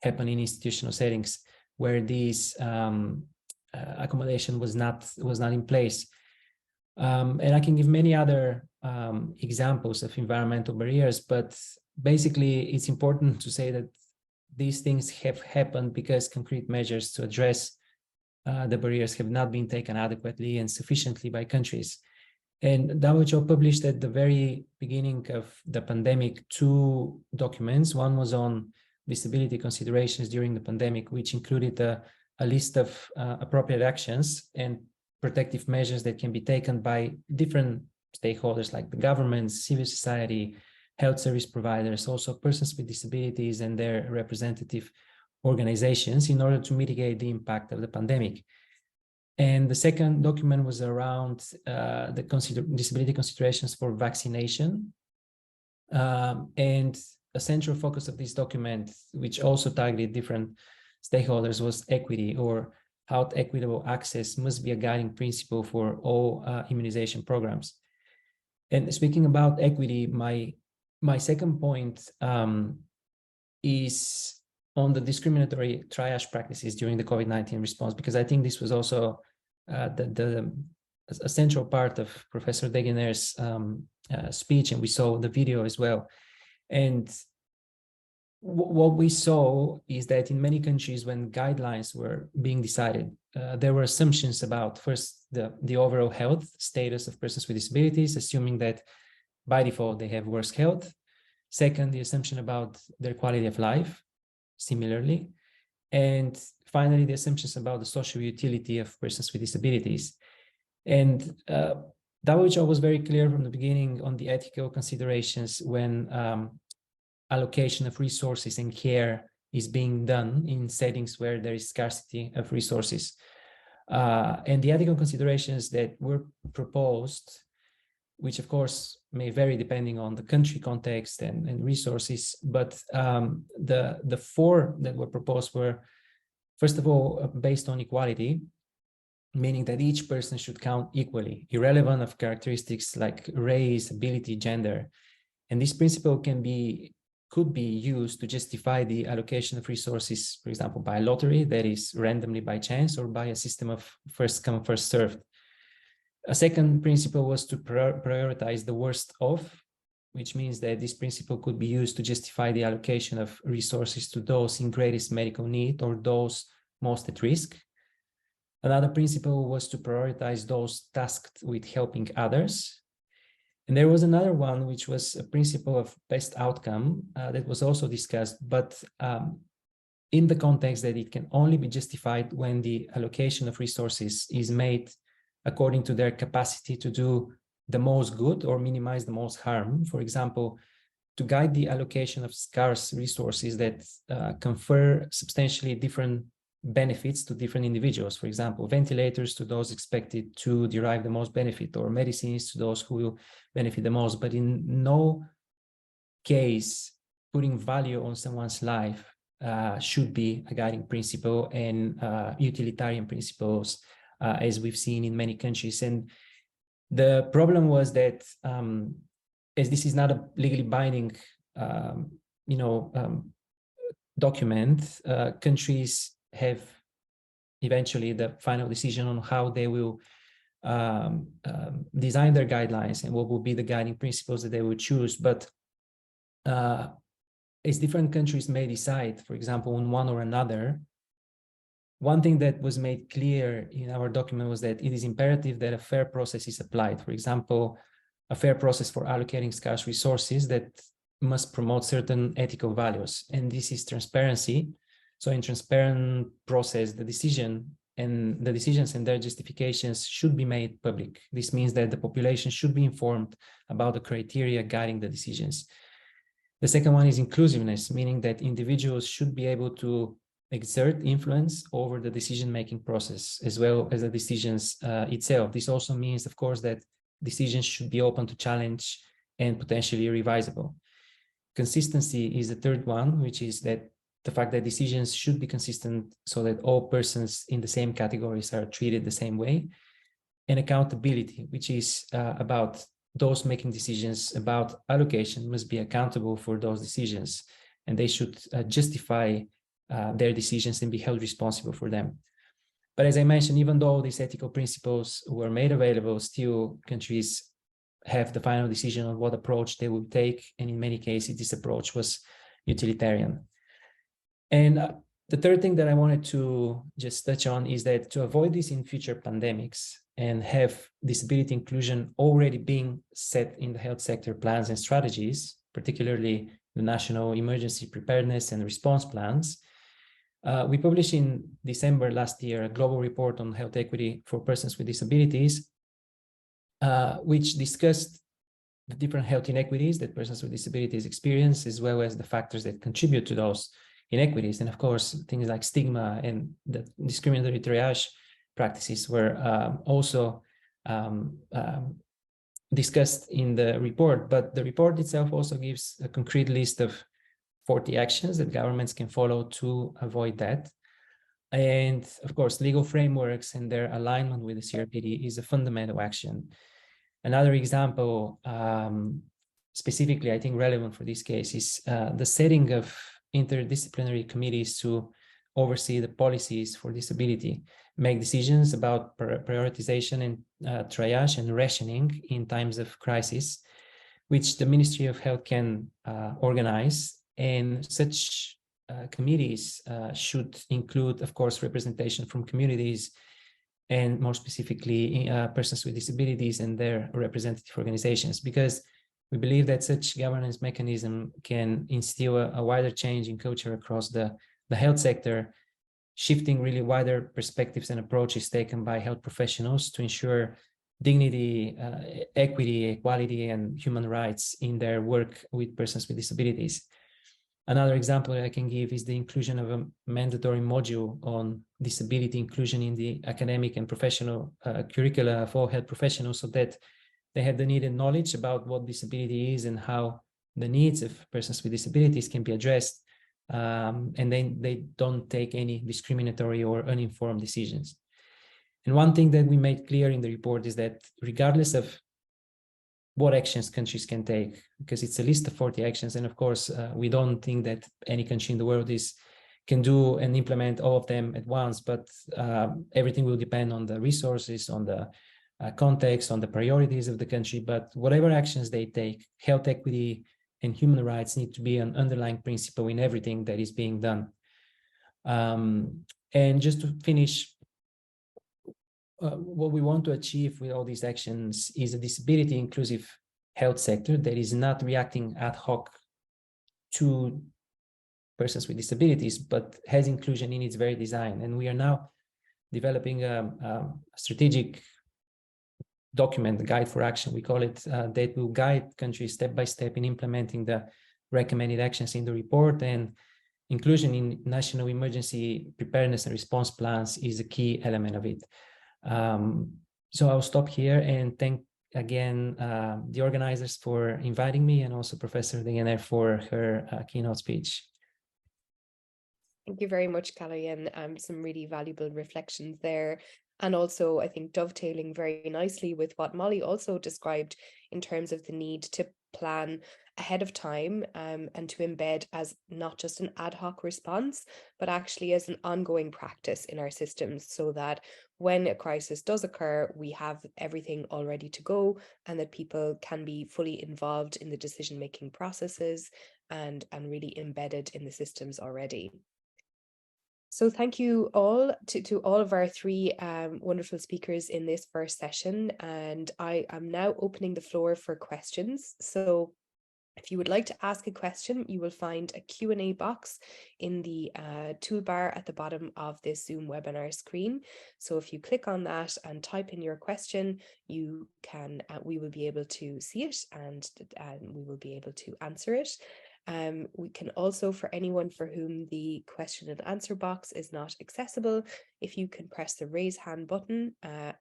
happen in institutional settings where these accommodation was not in place. And I can give many other examples of environmental barriers, but basically it's important to say that these things have happened because concrete measures to address the barriers have not been taken adequately and sufficiently by countries. And WHO published at the very beginning of the pandemic 2 documents. One was on disability considerations during the pandemic, which included a list of appropriate actions and protective measures that can be taken by different stakeholders like the government, civil society, health service providers, also persons with disabilities and their representative organizations in order to mitigate the impact of the pandemic. And the second document was around the disability considerations for vaccination. And a central focus of this document, which also targeted different stakeholders, was equity, or how equitable access must be a guiding principle for all immunization programs. And speaking about equity, my second point is on the discriminatory triage practices during the COVID-19 response, because I think this was also a central part of Professor Degener's speech, and we saw the video as well. And what we saw is that in many countries, when guidelines were being decided, there were assumptions about, first, the overall health status of persons with disabilities, assuming that by default they have worse health. Second, the assumption about their quality of life, similarly. And finally, the assumptions about the social utility of persons with disabilities. And WHO was very clear from the beginning on the ethical considerations when allocation of resources and care is being done in settings where there is scarcity of resources. And the ethical considerations that were proposed, which of course may vary depending on the country context and resources, but the four that were proposed were, first of all, based on equality, meaning that each person should count equally, irrelevant of characteristics like race, ability, gender. And this principle could be used to justify the allocation of resources, for example, by lottery, that is randomly by chance, or by a system of first come, first served. A second principle was to prioritize the worst of, which means that this principle could be used to justify the allocation of resources to those in greatest medical need or those most at risk. Another principle was to prioritize those tasked with helping others. And there was another one, which was a principle of best outcome that was also discussed, but in the context that it can only be justified when the allocation of resources is made according to their capacity to do the most good or minimize the most harm. For example, to guide the allocation of scarce resources that confer substantially different benefits to different individuals. For example, ventilators to those expected to derive the most benefit, or medicines to those who will benefit the most. But in no case, putting value on someone's life should be a guiding principle, and utilitarian principles, as we've seen in many countries. And the problem was that as this is not a legally binding document, countries have eventually the final decision on how they will design their guidelines and what will be the guiding principles that they will choose. But as different countries may decide, for example, on one or another, one thing that was made clear in our document was that it is imperative that a fair process is applied. For example, a fair process for allocating scarce resources that must promote certain ethical values. And this is transparency. So in transparent process, the decisions and their justifications should be made public. This means that the population should be informed about the criteria guiding the decisions. The second one is inclusiveness, meaning that individuals should be able to exert influence over the decision-making process as well as the decisions itself. This also means, of course, that decisions should be open to challenge and potentially revisable. Consistency is the third one, which is that the fact that decisions should be consistent so that all persons in the same categories are treated the same way. And accountability, which is about those making decisions about allocation must be accountable for those decisions, and they should justify their decisions and be held responsible for them. But as I mentioned, even though these ethical principles were made available, still countries have the final decision on what approach they will take. And in many cases, this approach was utilitarian. And the third thing that I wanted to just touch on is that to avoid this in future pandemics and have disability inclusion already being set in the health sector plans and strategies, particularly the national emergency preparedness and response plans, we published in December last year a global report on health equity for persons with disabilities, which discussed the different health inequities that persons with disabilities experience, as well as the factors that contribute to those inequities. And of course, things like stigma and the discriminatory triage practices were also discussed in the report. But the report itself also gives a concrete list of 40 actions that governments can follow to avoid that. And of course, legal frameworks and their alignment with the CRPD is a fundamental action. Another example, specifically, I think relevant for this case, is the setting of interdisciplinary committees to oversee the policies for disability, make decisions about prioritization and triage and rationing in times of crisis, which the Ministry of Health can organize. And such committees should include, of course, representation from communities, and more specifically persons with disabilities and their representative organizations, because we believe that such governance mechanism can instill a wider change in culture across the health sector, shifting really wider perspectives and approaches taken by health professionals to ensure dignity, equity, equality, and human rights in their work with persons with disabilities. Another example I can give is the inclusion of a mandatory module on disability inclusion in the academic and professional curricula for health professionals, so that they have the needed knowledge about what disability is and how the needs of persons with disabilities can be addressed, and then they don't take any discriminatory or uninformed decisions. And one thing that we made clear in the report is that regardless of what actions countries can take, because it's a list of 40 actions, and of course, we don't think that any country in the world can do and implement all of them at once, but everything will depend on the resources, on the context, on the priorities of the country. But whatever actions they take, health equity and human rights need to be an underlying principle in everything that is being done. And just to finish, what we want to achieve with all these actions is a disability inclusive health sector that is not reacting ad hoc to persons with disabilities, but has inclusion in its very design. And we are now developing a strategic document, the guide for action, we call it, that will guide countries step by step in implementing the recommended actions in the report. And inclusion in national emergency preparedness and response plans is a key element of it. So I'll stop here and thank again the organizers for inviting me, and also Professor Degener for her keynote speech. Thank you very much, Kaloyan. Some really valuable reflections there. And also, I think dovetailing very nicely with what Molly also described in terms of the need to plan ahead of time, and to embed as not just an ad hoc response, but actually as an ongoing practice in our systems, so that when a crisis does occur, we have everything all ready to go, and that people can be fully involved in the decision-making processes and really embedded in the systems already. So thank you all to all of our three wonderful speakers in this first session, and I am now opening the floor for questions. So if you would like to ask a question, you will find a Q&A box in the toolbar at the bottom of this Zoom webinar screen. So if you click on that and type in your question, you can we will be able to see it, and we will be able to answer it. We can also, for anyone for whom the question and answer box is not accessible, if you can press the raise hand button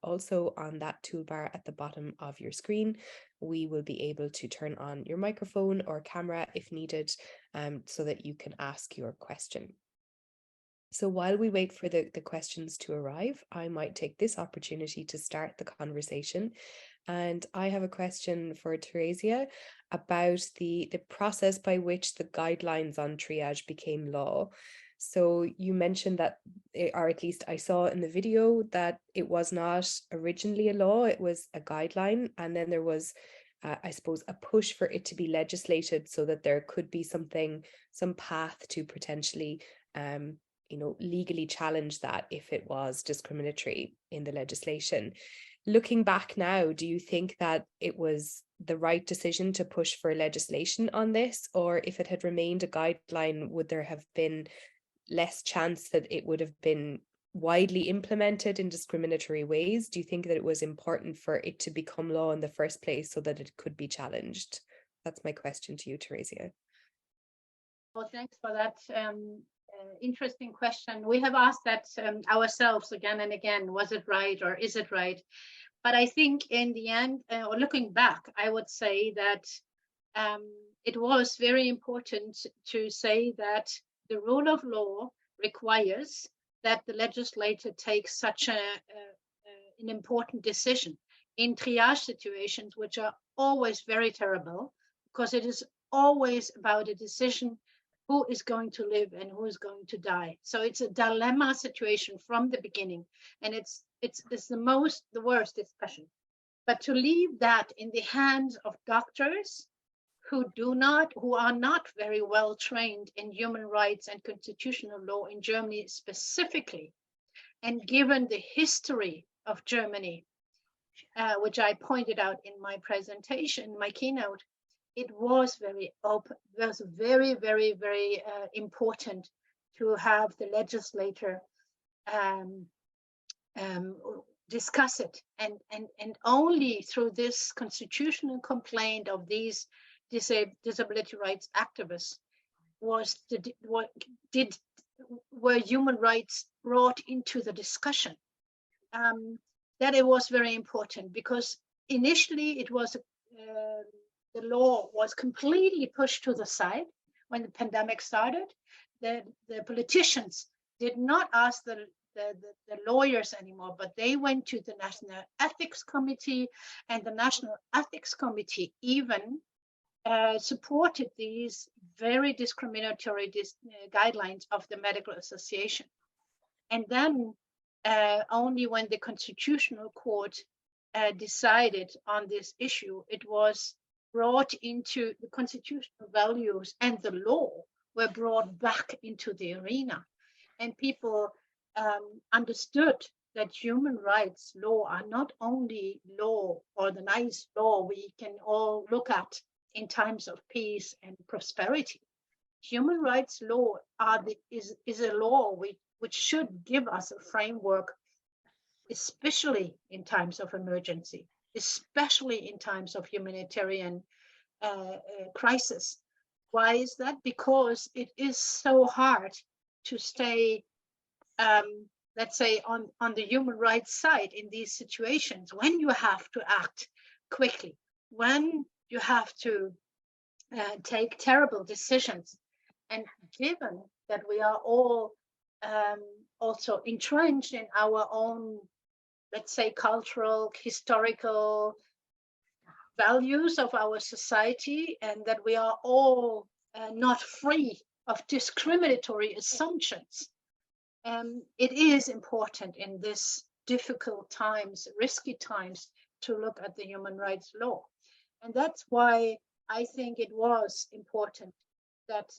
also on that toolbar at the bottom of your screen, we will be able to turn on your microphone or camera if needed, so that you can ask your question. So while we wait for the questions to arrive, I might take this opportunity to start the conversation. And I have a question for Theresia about the process by which the guidelines on triage became law. So you mentioned that, or at least I saw in the video, that it was not originally a law, it was a guideline. And then there was, I suppose, a push for it to be legislated so that there could be some path to potentially, legally challenge that if it was discriminatory in the legislation. Looking back now, do you think that it was the right decision to push for legislation on this? Or if it had remained a guideline, would there have been less chance that it would have been widely implemented in discriminatory ways? Do you think that it was important for it to become law in the first place so that it could be challenged? That's my question to you, Theresia. Well, thanks for that interesting question. We have asked that ourselves again and again, was it right or is it right? But I think in the end, or looking back, I would say that it was very important to say that the rule of law requires that the legislator takes such an important decision. in triage situations, which are always very terrible, because it is always about a decision who is going to live and who is going to die. So it's a dilemma situation from the beginning, and it's the worst discussion. But to leave that in the hands of doctors who are not very well trained in human rights and constitutional law in Germany specifically, and given the history of Germany, which I pointed out in my presentation, my keynote, it was very open. It was very, very, very important to have the legislator discuss it, and only through this constitutional complaint of these disability rights activists were human rights brought into the discussion. That it was very important, because initially it was the law was completely pushed to the side when the pandemic started. The politicians did not ask the lawyers anymore, but they went to the National Ethics Committee, and the National Ethics Committee even supported these very discriminatory guidelines of the Medical Association. And then only when the Constitutional Court decided on this issue, it was brought into the constitutional values, and the law were brought back into the arena. And people understood that human rights law are not only law or the nice law we can all look at in times of peace and prosperity. Human rights law is a law which should give us a framework, especially in times of emergency, especially in times of humanitarian crisis. Why is that? Because it is so hard to stay, let's say, on the human rights side in these situations, when you have to act quickly, when you have to take terrible decisions. And given that we are all also entrenched in our own, let's say, cultural, historical values of our society, and that we are all not free of discriminatory assumptions, it is important in this difficult times, risky times, to look at the human rights law. And that's why I think it was important that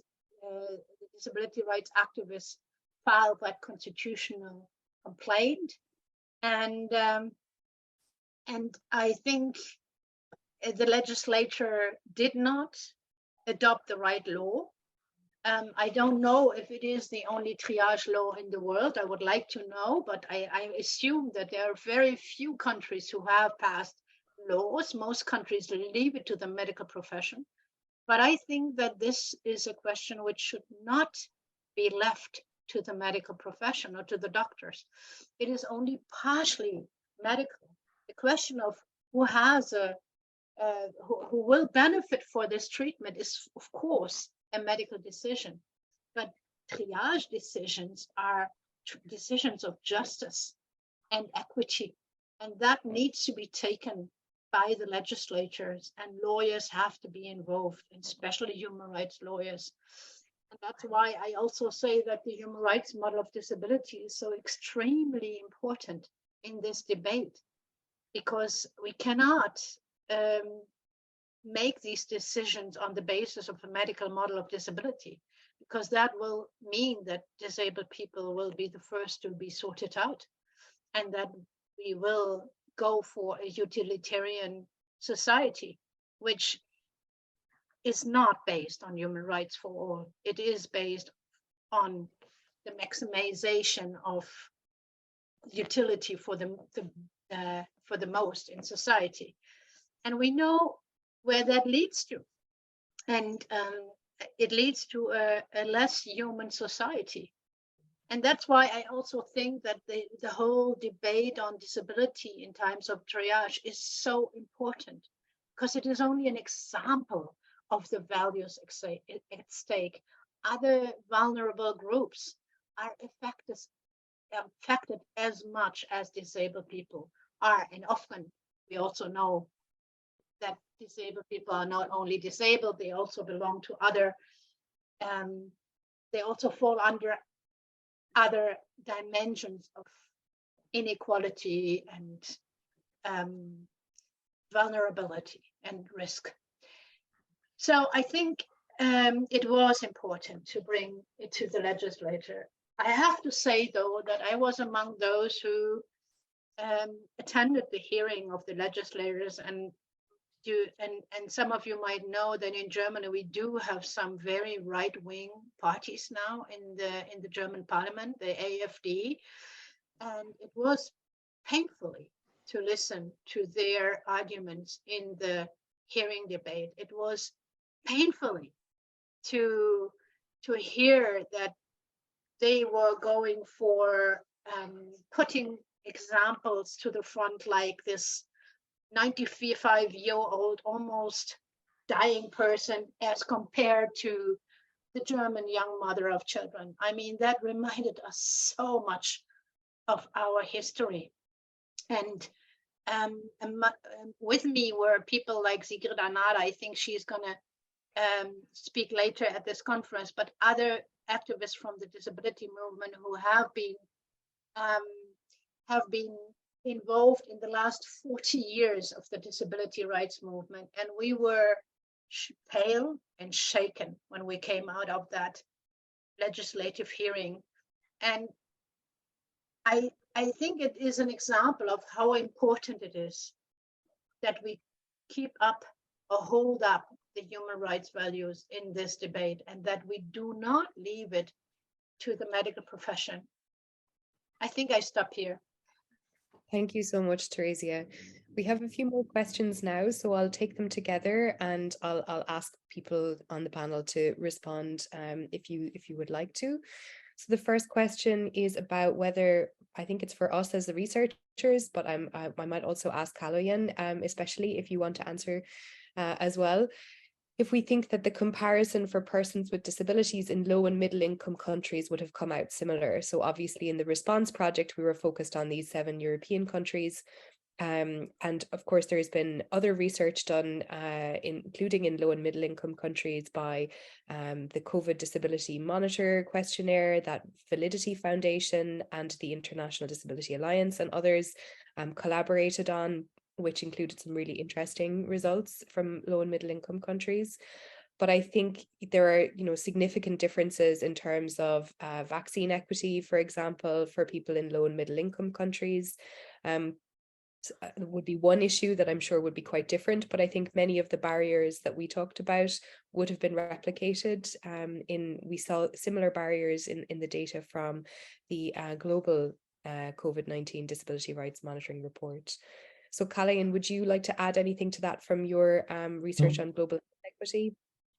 the disability rights activists filed that constitutional complaint. And I think the legislature did not adopt the right law. I don't know if it is the only triage law in the world. I would like to know, but I assume that there are very few countries who have passed laws. Most countries leave it to the medical profession. But I think that this is a question which should not be left to the medical profession or to the doctors. It is only partially medical. The question of who has who will benefit for this treatment is, of course, a medical decision. But triage decisions are decisions of justice and equity, and that needs to be taken by the legislatures, and lawyers have to be involved, especially human rights lawyers. And that's why I also say that the human rights model of disability is so extremely important in this debate, because we cannot make these decisions on the basis of a medical model of disability, because that will mean that disabled people will be the first to be sorted out, and that we will go for a utilitarian society, which is not based on human rights for all. It is based on the maximization of utility for the most in society. And we know where that leads to. And it leads to a less human society. And that's why I also think that the whole debate on disability in times of triage is so important, because it is only an example of the values at stake. Other vulnerable groups are affected as much as disabled people are, and often we also know that disabled people are not only disabled, they also belong to other, they also fall under other dimensions of inequality and vulnerability and risk. So I think it was important to bring it to the legislature. I have to say, though, that I was among those who attended the hearing of the legislators, and some of you might know that in Germany we do have some very right-wing parties now in the German parliament, the AfD, and it was painfully to listen to their arguments in the hearing debate. It was painfully to hear that they were going for putting examples to the front, like this 95-year-old almost dying person as compared to the German young mother of children. I mean, that reminded us so much of our history. And with me were people like Sigrid Arnada. I think she's going to speak later at this conference, but other activists from the disability movement who have been involved in the last 40 years of the disability rights movement. And we were pale and shaken when we came out of that legislative hearing. And I think it is an example of how important it is that we keep up or hold up the human rights values in this debate, and that we do not leave it to the medical profession. I think I stop here. Thank you so much, Theresia. We have a few more questions now, so I'll take them together and I'll ask people on the panel to respond if you would like to. So the first question is about whether, I think it's for us as the researchers, but I might also ask Kaloyan, especially if you want to answer as well. If we think that the comparison for persons with disabilities in low and middle income countries would have come out similar. So obviously in the Response project, we were focused on these 7 European countries. And of course, there's been other research done, including in low and middle income countries by the COVID Disability Monitor Questionnaire, that Validity Foundation and the International Disability Alliance and others collaborated on, which included some really interesting results from low and middle income countries. But I think there are, significant differences in terms of vaccine equity, for example, for people in low and middle income countries. Would be one issue that I'm sure would be quite different, but I think many of the barriers that we talked about would have been replicated. We saw similar barriers in the data from the global COVID-19 Disability Rights Monitoring Report. So Kaloyan, would you like to add anything to that from your research on global equity?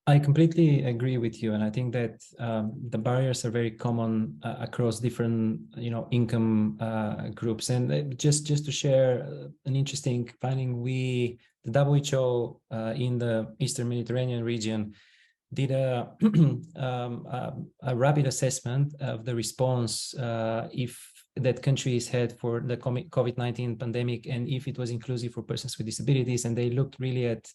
I completely agree with you, and I think that the barriers are very common across different, income groups. And just to share an interesting finding, the WHO in the Eastern Mediterranean region did a rapid assessment of the response that countries had for the COVID-19 pandemic, and if it was inclusive for persons with disabilities. And they looked really at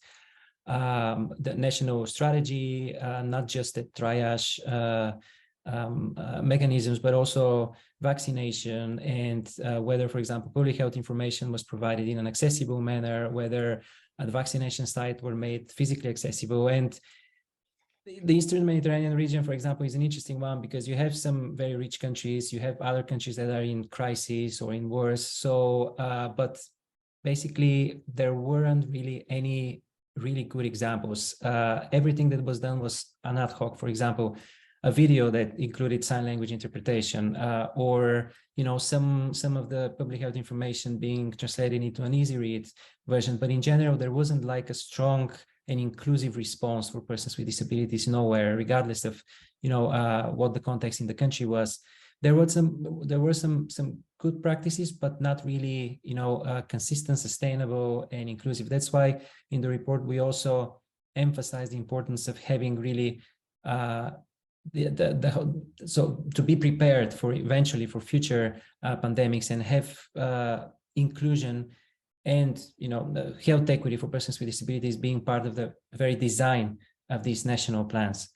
the national strategy, not just the triage mechanisms, but also vaccination and whether, for example, public health information was provided in an accessible manner, whether the vaccination sites were made physically accessible. And the Eastern Mediterranean region, for example, is an interesting one because you have some very rich countries, you have other countries that are in crisis or in wars. So, but basically there weren't really any really good examples. Everything that was done was an ad hoc. For example, a video that included sign language interpretation, or some of the public health information being translated into an easy read version. But in general, there wasn't like a strong and inclusive response for persons with disabilities nowhere, regardless of what the context in the country was. There were some good practices, but not really, consistent, sustainable, and inclusive. That's why in the report we also emphasize the importance of having really so to be prepared for eventually for future pandemics and have inclusion and the health equity for persons with disabilities being part of the very design of these national plans.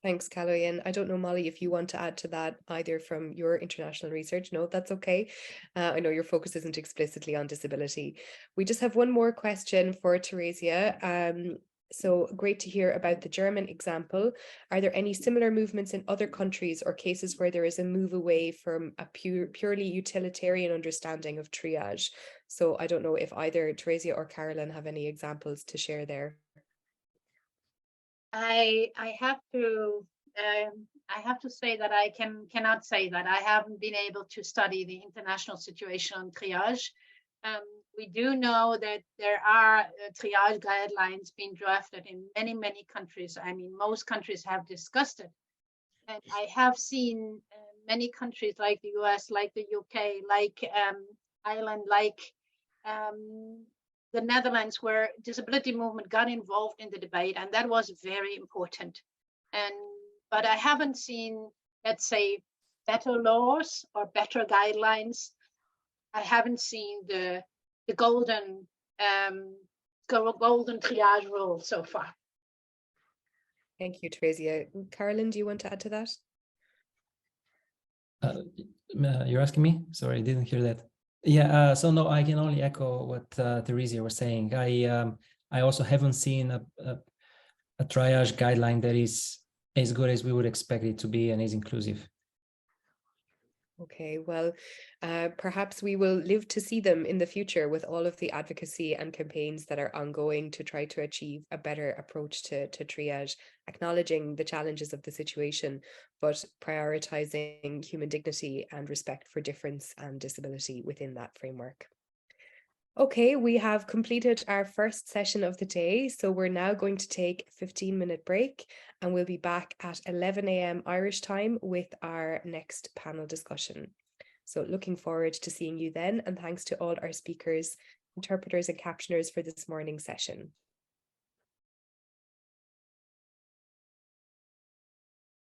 Thanks, Kaloyan. I don't know, Molly, if you want to add to that either from your international research. No, that's okay. I know your focus isn't explicitly on disability. We just have one more question for Theresia. So great to hear about the German example. Are there any similar movements in other countries or cases where there is a move away from a purely utilitarian understanding of triage? So I don't know if either Theresia or Carolyn have any examples to share there. I have to say that I cannot say that. I haven't been able to study the international situation on triage. We do know that there are triage guidelines being drafted in many countries. I mean, most countries have discussed it. And I have seen many countries like the US, like the UK, like Ireland, like the Netherlands, where disability movement got involved in the debate, and that was very important. But I haven't seen, let's say, better laws or better guidelines. I haven't seen the golden triage rule so far. Thank you, Theresia. Carolyn, do you want to add to that? You're asking me? Sorry, I didn't hear that. Yeah, so no, I can only echo what Theresia was saying. I also haven't seen a triage guideline that is as good as we would expect it to be and is inclusive. Okay, well, perhaps we will live to see them in the future with all of the advocacy and campaigns that are ongoing to try to achieve a better approach to triage, acknowledging the challenges of the situation, but prioritizing human dignity and respect for difference and disability within that framework. Okay, we have completed our first session of the day, so we're now going to take a 15-minute break, and we'll be back at 11 a.m. Irish time with our next panel discussion. So looking forward to seeing you then, and thanks to all our speakers, interpreters and captioners for this morning's session.